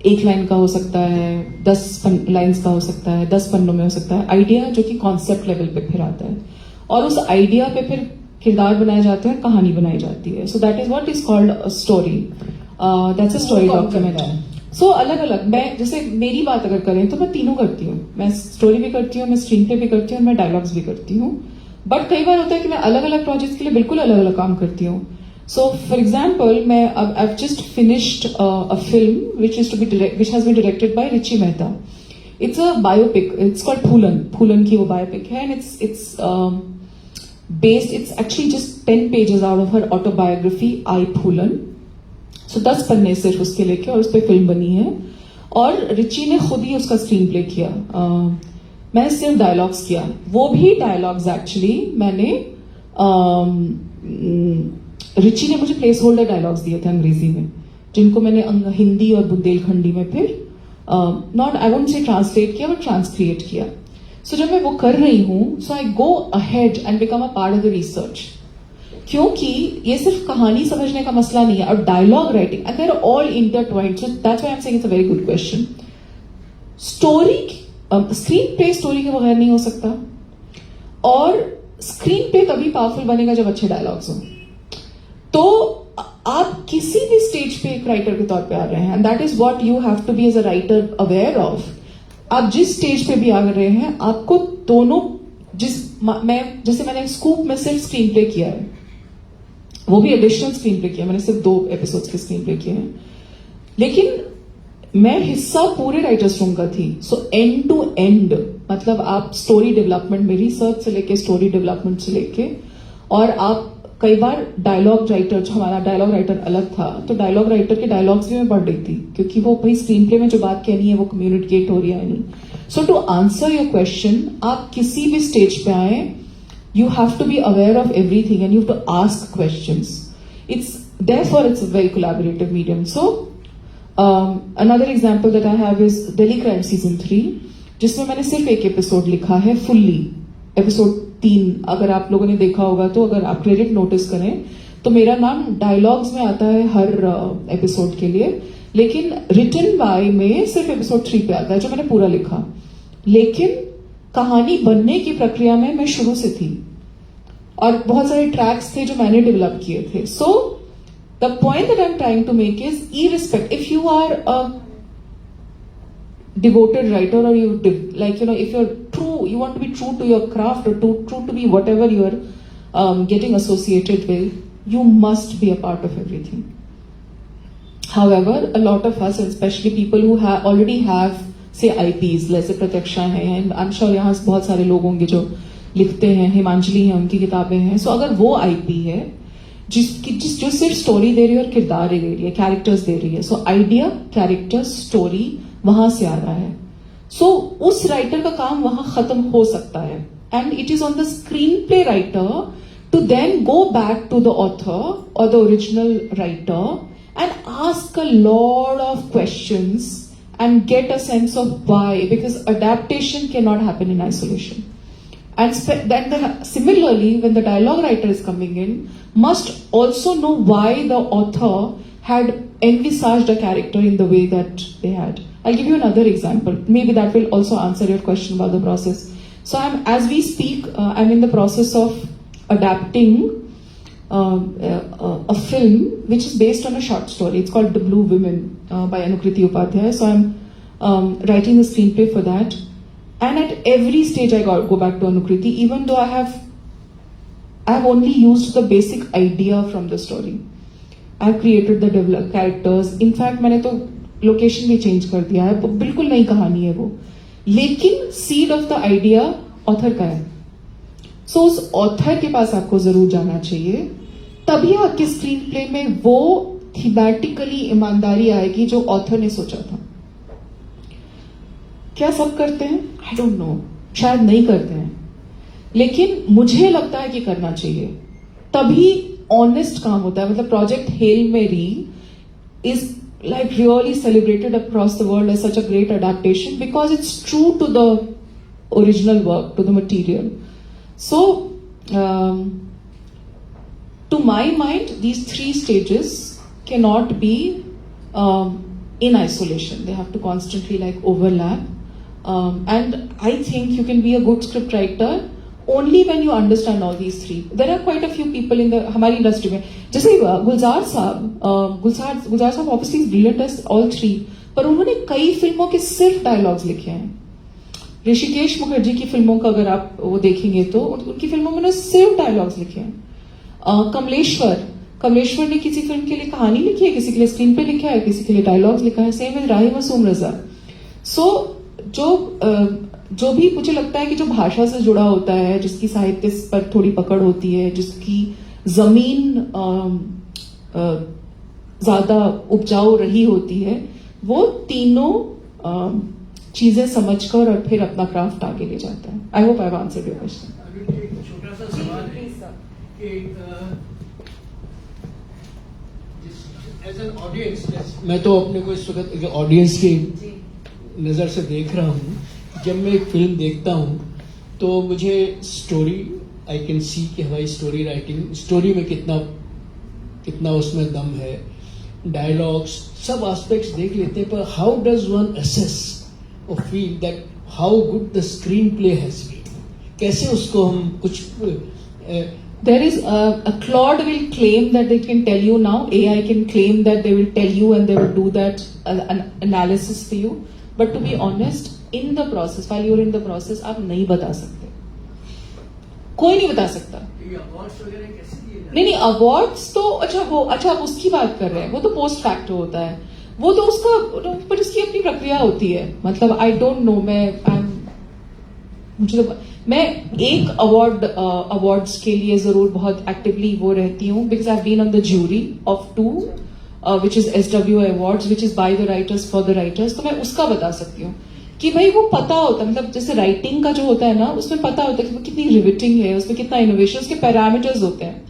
1 लाइन का हो सकता है, 10 लाइन्स का हो सकता है, 10 पन्नों में हो सकता है. आइडिया जो कि कॉन्सेप्ट लेवल पे फिर आता है, और उस आइडिया पे फिर किरदार बनाए जाते हैं, कहानी बनाई जाती है. So that is what is called a story. That's a story document. So अलग अलग, मैं जैसे मेरी बात अगर करें तो मैं तीनों करती हूँ. मैं स्टोरी भी करती हूँ, मैं स्क्रीन प्ले भी करती हूँ, मैं डायलॉग्स भी करती हूँ. बट कई बार होता है कि मैं अलग अलग प्रोजेक्ट्स के लिए बिल्कुल अलग अलग काम करती हूँ. सो फॉर एग्जाम्पल, मैं I've just finished a film which has been directed by Richie Mehta. It's a biopic. It's called Phulan की वो biopic है, and it's actually just 10 pages out of her autobiography, I Phulan. So 10 पन्ने सिर्फ उसके लेके, और उस पर फिल्म बनी है, और रिची ने खुद ही उसका स्क्रीन प्ले किया. मैंने सिर्फ डायलॉग्स किया. वो भी डायलॉग्स एक्चुअली मैंने रिची ने मुझे प्लेस होल्डर डायलॉग्स दिए थे अंग्रेजी में, जिनको मैंने हिंदी और बुंदेलखंडी में फिर not I won't say translate किया, बट ट्रांसक्रिएट किया. सो जब मैं वो कर रही हूं, so I go ahead and become a part of the research, क्योंकि ये सिर्फ कहानी समझने का मसला नहीं है, और dialogue writing, and there are all intertwined. So that's why I am saying it's a very good question. Story, screenplay story के बगैर नहीं हो सकता, और स्क्रीन प्ले तभी पावरफुल बनेगा जब अच्छे डायलॉग्स हो. तो आप किसी भी स्टेज पे एक राइटर के तौर पे आ रहे हैं, and that is what you have to be as a writer aware of. आप जिस स्टेज पे भी आ रहे हैं, आपको दोनों जैसे मैंने स्कूप में सिर्फ स्क्रीन प्ले किया है, वो भी एडिशनल स्क्रीन प्ले किया, मैंने सिर्फ 2 एपिसोड्स के स्क्रीन प्ले किए हैं, लेकिन मैं हिस्सा पूरे राइटर्स रूम का थी. सो एंड टू एंड, मतलब आप स्टोरी डेवलपमेंट में, रिसर्च से लेके स्टोरी डेवलपमेंट से लेके, और आप कई बार डायलॉग राइटर, जो हमारा डायलॉग राइटर अलग था, तो डायलॉग राइटर के डायलॉग्स भी मैं पढ़ रही थी, क्योंकि वो भाई स्क्रीन प्ले में जो बात कहनी है वो कम्युनिकेट हो रही है नहीं. सो टू आंसर योर क्वेश्चन, आप किसी भी स्टेज पे आए, you have to be aware of everything and you have to ask questions. Therefore it's a very collaborative medium. So another example that I have is Delhi Crime Season 3, जिसमें मैंने सिर्फ एक episode लिखा है fully, episode 3. अगर आप लोगों ने देखा होगा तो, अगर आप क्रेडिट नोटिस करें तो मेरा नाम डायलॉग्स में आता है हर एपिसोड के लिए, लेकिन रिटन बाय में सिर्फ एपिसोड 3 पे आता है, जो मैंने पूरा लिखा. लेकिन कहानी बनने की प्रक्रिया में मैं शुरू से थी, और बहुत सारे ट्रैक्स थे जो मैंने डेवलप किए थे. So the point that I am trying to make is, irrespective, if you are a devoted writer, or you like, if you're true, you want to be true to your craft, or true to be whatever you're getting associated with, you must be a part of everything. However, a lot of us, especially people who already have से IPs, जैसे प्रत्यक्षा है, and I am sure यहाँ बहुत सारे लोग होंगे जो लिखते हैं, हिमांजलि है, उनकी किताबें हैं. सो अगर वो IP है जो सिर्फ स्टोरी दे रही है और किरदार दे रही है, कैरेक्टर्स दे रही है, सो आइडिया, कैरेक्टर, स्टोरी वहां से आ रहा है. सो उस राइटर का काम वहां खत्म हो सकता है, and it is on the screen play writer to then go back to the author और the original writer and ask a lot of questions and get a sense of why, because adaptation cannot happen in isolation. And then similarly, when the dialogue writer is coming in, must also know why the author had envisaged a character in the way that they had. I'll give you another example. Maybe that will also answer your question about the process. So as we speak, I'm in the process of adapting a film which is based on a short story. It's called The Blue Women by Anukriti Upadhyay. So I'm writing the screenplay for that. And at every stage I go back to Anukriti, even though I have only used the basic idea from the story. I've created the developed characters. In fact, मैंने तो location भी change कर दिया है, बिल्कुल नई कहानी है वो, लेकिन seed of the idea author का है. सो उस ऑथर के पास आपको जरूर जाना चाहिए, तभी आपके स्क्रीन प्ले में वो थीमेटिकली ईमानदारी आएगी जो ऑथर ने सोचा था. क्या सब करते हैं? आई डोंट नो, शायद नहीं करते हैं, लेकिन मुझे लगता है कि करना चाहिए, तभी ऑनेस्ट काम होता है. मतलब प्रोजेक्ट हेल मेरी is like really celebrated across the world as such a great adaptation because it's true to the original work, to the material. So to my mind, these 3 stages cannot be in isolation. They have to constantly like overlap. And I think you can be a good script writer only when you understand all these 3. There are quite a few people in the हमारी industry में, जैसे गुलजार साहब obviously is brilliant as all 3, पर उन्होंने कई फिल्मों के सिर्फ डायलॉग्स लिखे हैं. ऋषिकेश मुखर्जी की फिल्मों का अगर आप वो देखेंगे तो उनकी फिल्मों में उन्होंने सिर्फ डायलॉग्स लिखे हैं. कमलेश्वर ने किसी फिल्म के लिए कहानी लिखी है, किसी के लिए स्क्रीन पे लिखा है, किसी के लिए डायलॉग्स लिखा है. सेम विद राही मासूम रजा. सो जो भी मुझे लगता है कि जो भाषा से जुड़ा होता है, जिसकी साहित्य पर थोड़ी पकड़ होती है, जिसकी जमीन ज्यादा उपजाऊ रही होती है, वो तीनों चीजें समझकर और फिर अपना क्राफ्ट आगे ले जाता है. I hope I have answered your question. एक छोटा सा सवाल है कि एज एन ऑडियंस, मैं तो अपने को इस वक्त ऑडियंस की नजर से देख रहा हूँ. जब मैं एक फिल्म देखता हूँ तो मुझे स्टोरी, आई कैन सी कि हमारी स्टोरी राइटिंग, स्टोरी में कितना उसमें दम है, डायलॉग्स, सब एस्पेक्ट्स देख लेते हैं, पर हाउ डज वन असेस और feel that how good the screen play has been? कैसे उसको हम कुछ There is a Claude will claim that they can tell you now. AI can claim that they will tell you and they will do that an analysis for you. But to be honest, in the process, while you're in the process, आप नहीं बता सकते. कोई नहीं बता सकता. ये awards वगैरह कैसे दिए जाते हैं? नहीं अवार्ड्स तो अच्छा आप उसकी बात कर रहे हैं. वो तो पोस्ट फैक्ट होता है. वो तो उसका पर उसकी अपनी प्रक्रिया होती है. मतलब आई डोंट नो. मुझे तो मैं एक अवार्ड्स के लिए जरूर बहुत एक्टिवली वो रहती हूँ, because I have been on the jury of 2 which is SWA awards, which is by the writers for the writers. तो मैं उसका बता सकती हूँ कि भाई वो पता होता है. मतलब जैसे राइटिंग का जो होता है ना, उसमें पता होता है कि वो कितनी रिविटिंग है, उसमें कितना इनोवेशन, उसके पैरामीटर्स होते हैं.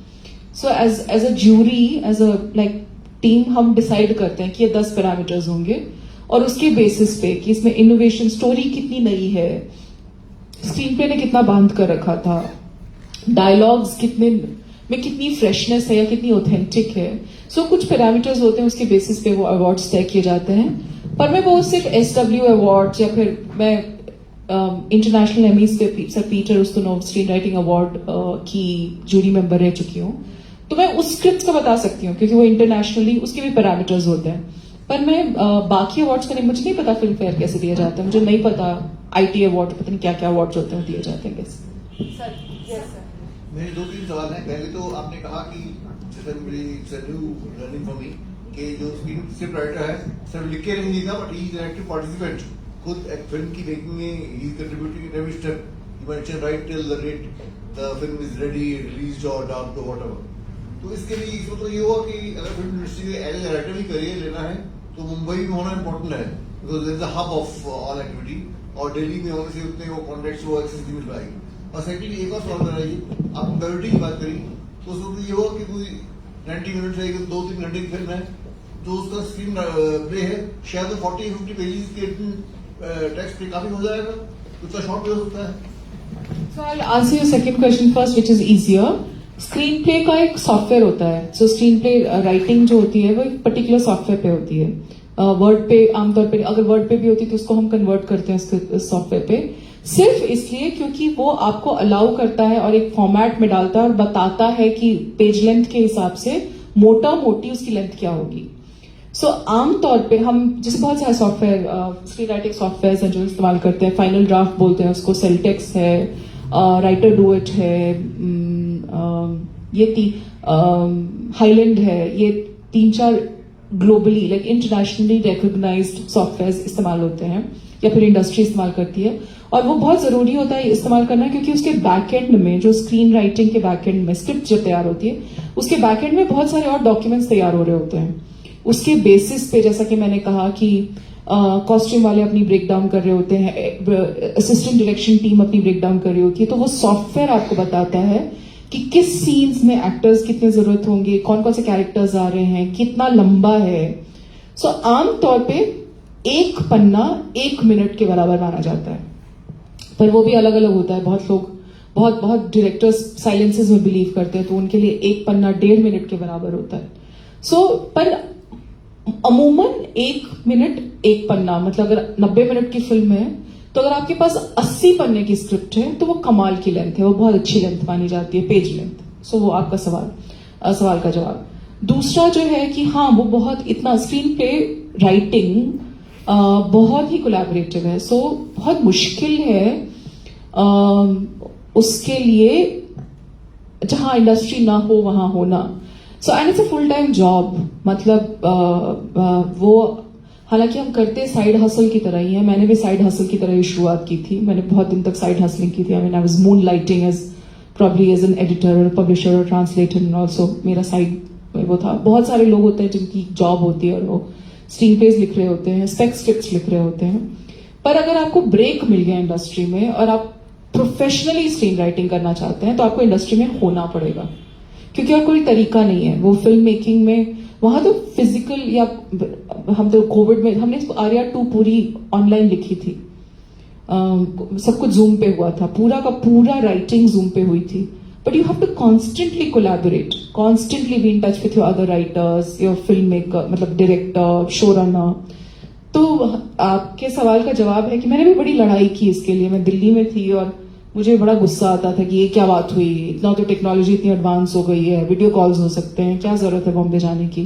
So as a jury, as a like team, हम डिसाइड करते हैं कि ये 10 पैरामीटर्स होंगे और उसके बेसिस पे कि इसमें इनोवेशन, स्टोरी कितनी नई है, स्क्रीन प्ले ने कितना बांध कर रखा था, डायलॉग्स में कितनी फ्रेशनेस है या कितनी ऑथेंटिक है. सो कुछ पैरामीटर्स होते हैं, उसके बेसिस पे वो अवार्ड्स तय किए जाते हैं. पर मैं वो सिर्फ SW अवार्ड्स या फिर मैं इंटरनेशनल एमीज पे sir Peter Ustinov screen writing award की जूरी मेंबर रह चुकी हूँ. तो मैं उस स्क्रिप्ट का बता सकती हूँ क्योंकि वो इंटरनेशनली उसके भी पैरामीटर्स होते हैं. पर मैं बाकी अवार्ड्स का नहीं, मुझे नहीं पता फिल्म फेयर कैसे दिया जाता है. मुझे नहीं पता IT अवार्ड, पता नहीं क्या क्या अवार्ड्स होते हैं दिए जाते हैं कैसे. मेरे 2-3 सवाल हैं. पहले तो आपने कहा कि जैसे लर्निंग फॉर मी कि जो स्क्रिप्ट राइटर है सिर्फ लिख के नहीं लिखा, but he is an active participant. खुद एक फिल्म की मेकिंग में he is contributing in every step. You mention right till the date the film is ready, released और डब्ड और व्हाटएवर. तो इसके लिए इसमें तो ये हुआ कि अगर फिल्म इंडस्ट्री में एज ए राइटर भी करियर लेना है तो मुंबई में होना इम्पोर्टेंट है, because there is a hub of all activity. और दिल्ली में होने से उतने वो कॉन्टेक्ट्स, वो एक्सेस नहीं मिल पाएगी. और सेकंडली एक और सवाल मेरा ये, आप ब्रेविटी की बात करी तो उसमें तो ये हुआ कि कोई 90 मिनट से 2-3 घंटे की फिल्म है, जो उसका स्क्रीन प्ले है शायद 40-50 पेजेस के टेक्स्ट पे काफी हो जाएगा. उतना शॉर्ट भी हो सकता है. So I'll answer your second question first, which is easier. Screen play का एक सॉफ्टवेयर होता है. सो स्क्रीन प्ले राइटिंग जो होती है वो एक पर्टिकुलर सॉफ्टवेयर पे होती है. वर्ड पे आमतौर पे, अगर वर्ड पे भी होती है तो उसको हम कन्वर्ट करते हैं इस सॉफ्टवेयर पे, सिर्फ इसलिए क्योंकि वो आपको अलाउ करता है और एक फॉर्मेट में डालता है और बताता है कि पेज लेंथ के हिसाब से मोटा मोटी उसकी लेंथ क्या होगी. सो आमतौर पे हम जैसे बहुत सारे सॉफ्टवेयर, स्क्रीन राइटिंग सॉफ्टवेयर हैं जो इस्तेमाल करते हैं. फाइनल ड्राफ्ट बोलते हैं उसको, सेलटेक्स है, राइटर डू इट है, ये हाईलैंड है. ये 3-4 globally like internationally recognised software इस्तेमाल होते हैं या फिर इंडस्ट्री इस्तेमाल करती है. और वो बहुत जरूरी होता है इस्तेमाल करना क्योंकि उसके बैकएंड में, जो स्क्रीन राइटिंग के बैकएंड में स्क्रिप्ट जो तैयार होती है, उसके बैकएंड में बहुत सारे और डॉक्यूमेंट्स तैयार हो रहे होते हैं. उसके बेसिस पे, जैसा कि मैंने कहा कि कॉस्ट्यूम वाले अपनी ब्रेक डाउन कर रहे होते हैं, असिस्टेंट डायरेक्शन टीम अपनी ब्रेक डाउन कर रही होती है, तो वो सॉफ्टवेयर आपको बताता है कि किस सीन्स में एक्टर्स कितने जरूरत होंगे, कौन कौन से कैरेक्टर्स आ रहे हैं, कितना लंबा है. सो आमतौर पे एक पन्ना 1 मिनट के बराबर माना जाता है, पर वो भी अलग अलग होता है. बहुत लोग, बहुत डायरेक्टर्स साइलेंसेस में बिलीव करते हैं, तो उनके लिए एक पन्ना 1.5 मिनट के बराबर होता है. सो पर अमूमन 1 मिनट 1 पन्ना, मतलब अगर 90 मिनट की फिल्म है तो अगर आपके पास 80 पन्ने की स्क्रिप्ट है तो वो कमाल की लेंथ है, वो बहुत अच्छी लेंथ मानी जाती है, पेज लेंथ. सो वो आपका सवाल का जवाब. दूसरा जो है कि हाँ, वो बहुत इतना स्क्रीन प्ले राइटिंग बहुत ही कोलैबोरेटिव है. सो बहुत मुश्किल है उसके लिए जहां इंडस्ट्री ना हो वहां होना. So and it's a full time job. मतलब वो हालांकि हम करते साइड हसल की तरह ही है. मैंने भी साइड हसल की तरह ही शुरुआत की थी. मैंने बहुत दिन तक साइड हसलिंग की थी. I was moonlighting as probably as an editor और पब्लिशर और ट्रांसलेटर, एंड ऑल्सो मेरा साइड में वो था. बहुत सारे लोग होते हैं जिनकी जॉब होती है और वो स्क्रीन प्लेज लिख रहे होते हैं, स्पेक स्क्रिप्ट लिख रहे होते हैं. पर अगर आपको ब्रेक मिल गया इंडस्ट्री में और आप प्रोफेशनली स्क्रीन राइटिंग करना चाहते हैं तो आपको इंडस्ट्री में होना पड़ेगा, क्योंकि और कोई तरीका नहीं है. वो फिल्म मेकिंग में वहां तो फिजिकल, या हम तो कोविड में हमने आर्या 2 पूरी ऑनलाइन लिखी थी. सब कुछ जूम पे हुआ था, पूरा का पूरा राइटिंग जूम पे हुई थी. But you have to constantly collaborate, constantly be in touch with your other writers, your filmmaker, मतलब डायरेक्टर, शो रनर. तो आपके सवाल का जवाब है कि मैंने भी बड़ी लड़ाई की इसके लिए. मैं दिल्ली में थी और मुझे बड़ा गुस्सा आता था कि ये क्या बात हुई, इतना तो टेक्नोलॉजी इतनी एडवांस हो गई है, वीडियो कॉल्स हो सकते हैं, क्या जरूरत है बॉम्बे जाने की.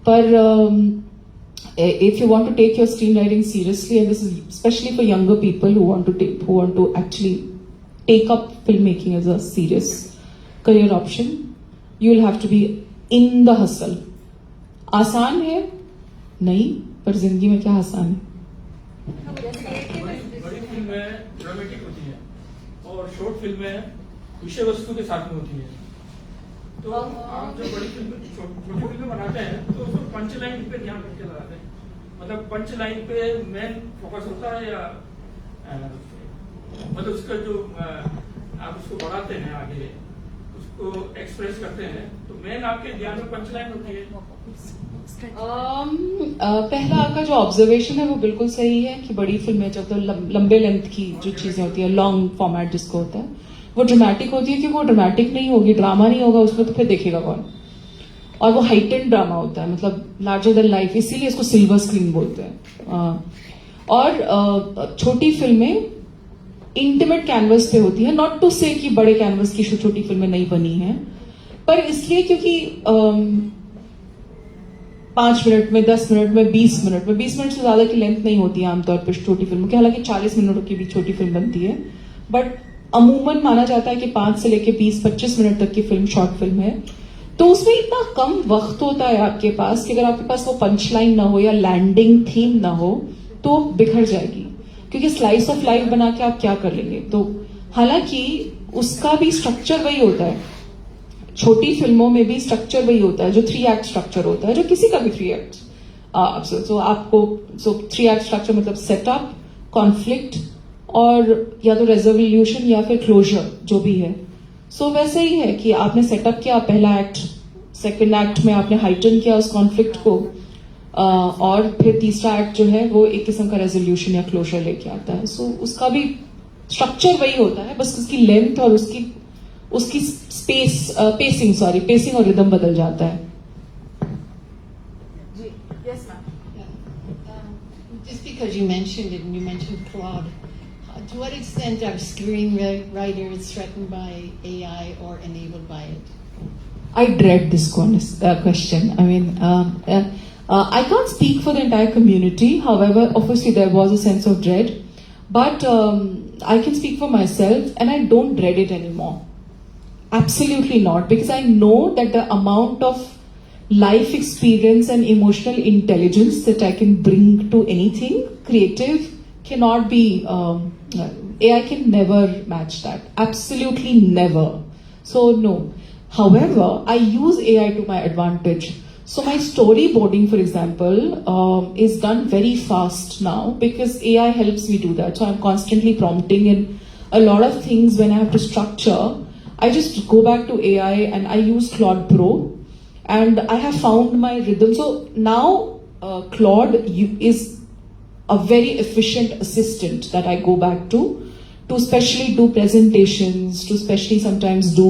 पर if you want to take your screenwriting seriously, and this is especially for younger people who want to actually take up filmmaking as a serious career option, you will have to be in the hustle. आसान है नहीं, पर जिंदगी में क्या आसान है. बड़ी फिल्में ड्रामेटिक होती हैं और शॉर्ट फिल्में विषय वस्तु के साथ में होती हैं. तो आप जब बड़ी फिल्म छोटी फिल्में बनाते हैं तो उसको पंच लाइन पे ध्यान रख के लगाते हैं. मतलब पंच लाइन पे मेन फोकस होता है या मतलब उसका जो आप उसको बढ़ाते हैं आगे, उसको एक्सप्रेस करते हैं, तो मेन आपके ध्यान में पंच लाइन होती है. पहला आपका जो ऑब्जर्वेशन है वो बिल्कुल सही है कि बड़ी फिल्में जब तो लंबे लेंथ की जो चीजें होती है, लॉन्ग फॉर्मेट जिसको होता है, वो ड्रामेटिक होती है. क्योंकि वो ड्रामेटिक नहीं होगी, ड्रामा नहीं होगा उसमें, तो फिर देखेगा कौन. और वो हाइटेंड ड्रामा होता है, मतलब लार्जर देन लाइफ, इसीलिए इसको सिल्वर स्क्रीन बोलते हैं. और छोटी फिल्में इंटीमेट कैनवस पे होती है. नॉट टू से कि बड़े कैनवस की छोटी फिल्में नहीं बनी हैं, पर इसलिए क्योंकि 5 मिनट में, 10 मिनट में, 20 मिनट में, 20 मिनट से ज्यादा की लेंथ नहीं होती है आमतौर पर छोटी फिल्मों की. हालांकि 40 मिनट की भी छोटी फिल्म बनती है, बट अमूमन माना जाता है कि 5 से लेकर 20-25 मिनट तक की फिल्म शॉर्ट फिल्म है. तो उसमें इतना कम वक्त होता है आपके पास कि अगर आपके पास वो पंच लाइन ना हो या लैंडिंग थीम ना हो तो बिखर जाएगी. क्योंकि स्लाइस ऑफ लाइफ बना के आप क्या कर लेंगे. तो हालांकि उसका भी स्ट्रक्चर वही होता है, छोटी फिल्मों में भी स्ट्रक्चर वही होता है जो 3 एक्ट स्ट्रक्चर होता है, जो किसी का भी 3 एक्ट. सो आपको 3 एक्ट स्ट्रक्चर मतलब सेटअप, कॉन्फ्लिक्ट और या तो रेजोल्यूशन या फिर क्लोजर जो भी है. सो वैसे ही है कि आपने सेटअप किया पहला एक्ट, सेकंड एक्ट में आपने हाइटन किया उस कॉन्फ्लिक्ट को, और फिर तीसरा एक्ट जो है वो एक किस्म का रेजोल्यूशन या क्लोजर लेके आता है. सो उसका भी स्ट्रक्चर वही होता है, बस उसकी लेंथ और उसकी पेसिंग और रिदम बदल जाता है. Yes, ma'am. Just because you mentioned it and you mentioned Claude, to what extent are screenwriters threatened by AI or enabled by it? I dread this question. I mean, I can't speak for the entire community. However, obviously there was a sense of dread, but I can speak for myself, and I don't dread it anymore. Absolutely not, because I know that the amount of life experience and emotional intelligence that I can bring to anything creative cannot be, AI can never match that. Absolutely never. So no. However, I use AI to my advantage. So my storyboarding, for example, is done very fast now because AI helps me do that. So I'm constantly prompting, and a lot of things when I have to structure, I just go back to AI and I use Claude Pro, and I have found my rhythm. So now Claude is a very efficient assistant that I go back to especially do presentations, to especially sometimes do,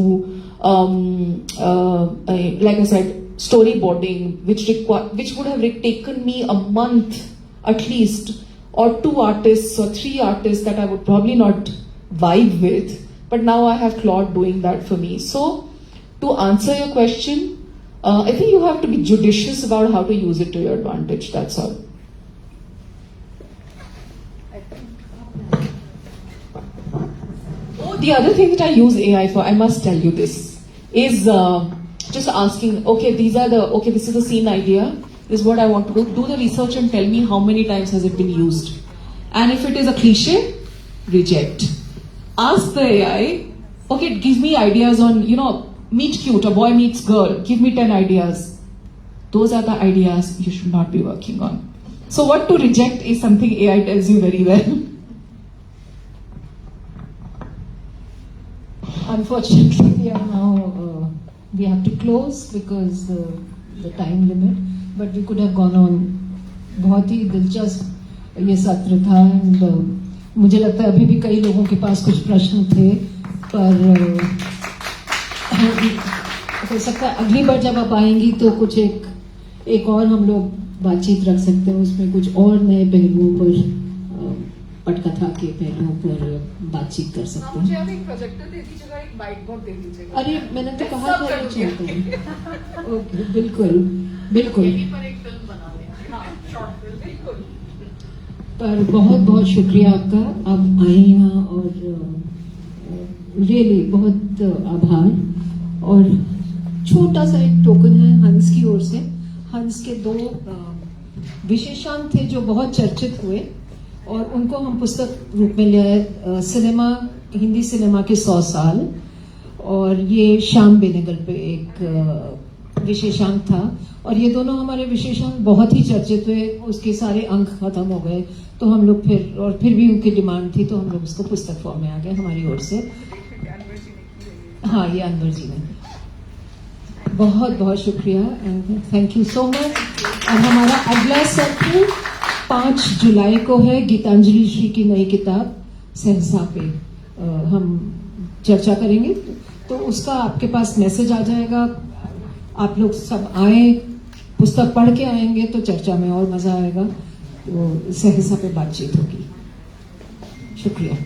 like I said, storyboarding, which would have taken me a month at least, or 2 artists or 3 artists that I would probably not vibe with. But now I have Claude doing that for me. So to answer your question, I think you have to be judicious about how to use it to your advantage. That's all. The other thing that I use AI for, I must tell you this, is just asking, okay, this is the scene idea, this is what I want to do. Do the research and tell me how many times has it been used. And if it is a cliche, reject. Ask the AI, okay, give me ideas on, meet cute, a boy meets girl, give me 10 ideas. Those are the ideas you should not be working on. So what to reject is something AI tells you very well. Unfortunately, we have to close because the time limit. But we could have gone on. बहुत ही दिलचस्प ये सत्र था, and मुझे लगता है अभी भी कई लोगों के पास कुछ प्रश्न थे, पर हो सकता है अगली बार जब आप आएंगी तो कुछ एक और हम लोग बातचीत रख सकते हैं, उसमें कुछ और नए पहलुओं पर पटकथा के पहलुओं पर बातचीत कर सकते मुझे हैं। अब एक प्रोजेक्टर दे दीजिएगा, एक व्हाइट बोर्ड दे दीजिएगा। अरे मैंने तो कहा सब था कर ये चाहते हैं। ओके, बिल्कुल बिल्कुल। यहीं पर एक फिल्म बना लें। हाँ, शॉर्ट फिल्म बिल्कुल। पर बहुत बहुत शुक्रिया आपका, आप आए यहाँ और रियली बहुत आभार। और छोटा सा एक टोकन है हंस की ओर से। हंस के 2 विशेषांक थे जो बहुत चर्चित हुए और उनको हम पुस्तक रूप में ले आए। सिनेमा, हिंदी सिनेमा के 100 साल, और ये श्याम बेनेगल पे एक विशेषांक था। और ये दोनों हमारे विशेषांक बहुत ही चर्चित हुए, उसके सारे अंक खत्म हो गए, तो हम लोग फिर भी उनकी डिमांड थी तो हम लोग उसको पुस्तक फॉर्म में आ गए हमारी ओर से। हाँ, ये अनवर जी ने। बहुत बहुत शुक्रिया and thank you so much. और हमारा अगला सत्र 5 जुलाई को है, गीतांजलि श्री की नई किताब सहसा पे हम चर्चा करेंगे, तो उसका आपके पास मैसेज आ जाएगा। आप लोग सब आए, पुस्तक पढ़ के आएंगे तो चर्चा में और मजा आएगा, तो सहसा पे बातचीत होगी। शुक्रिया।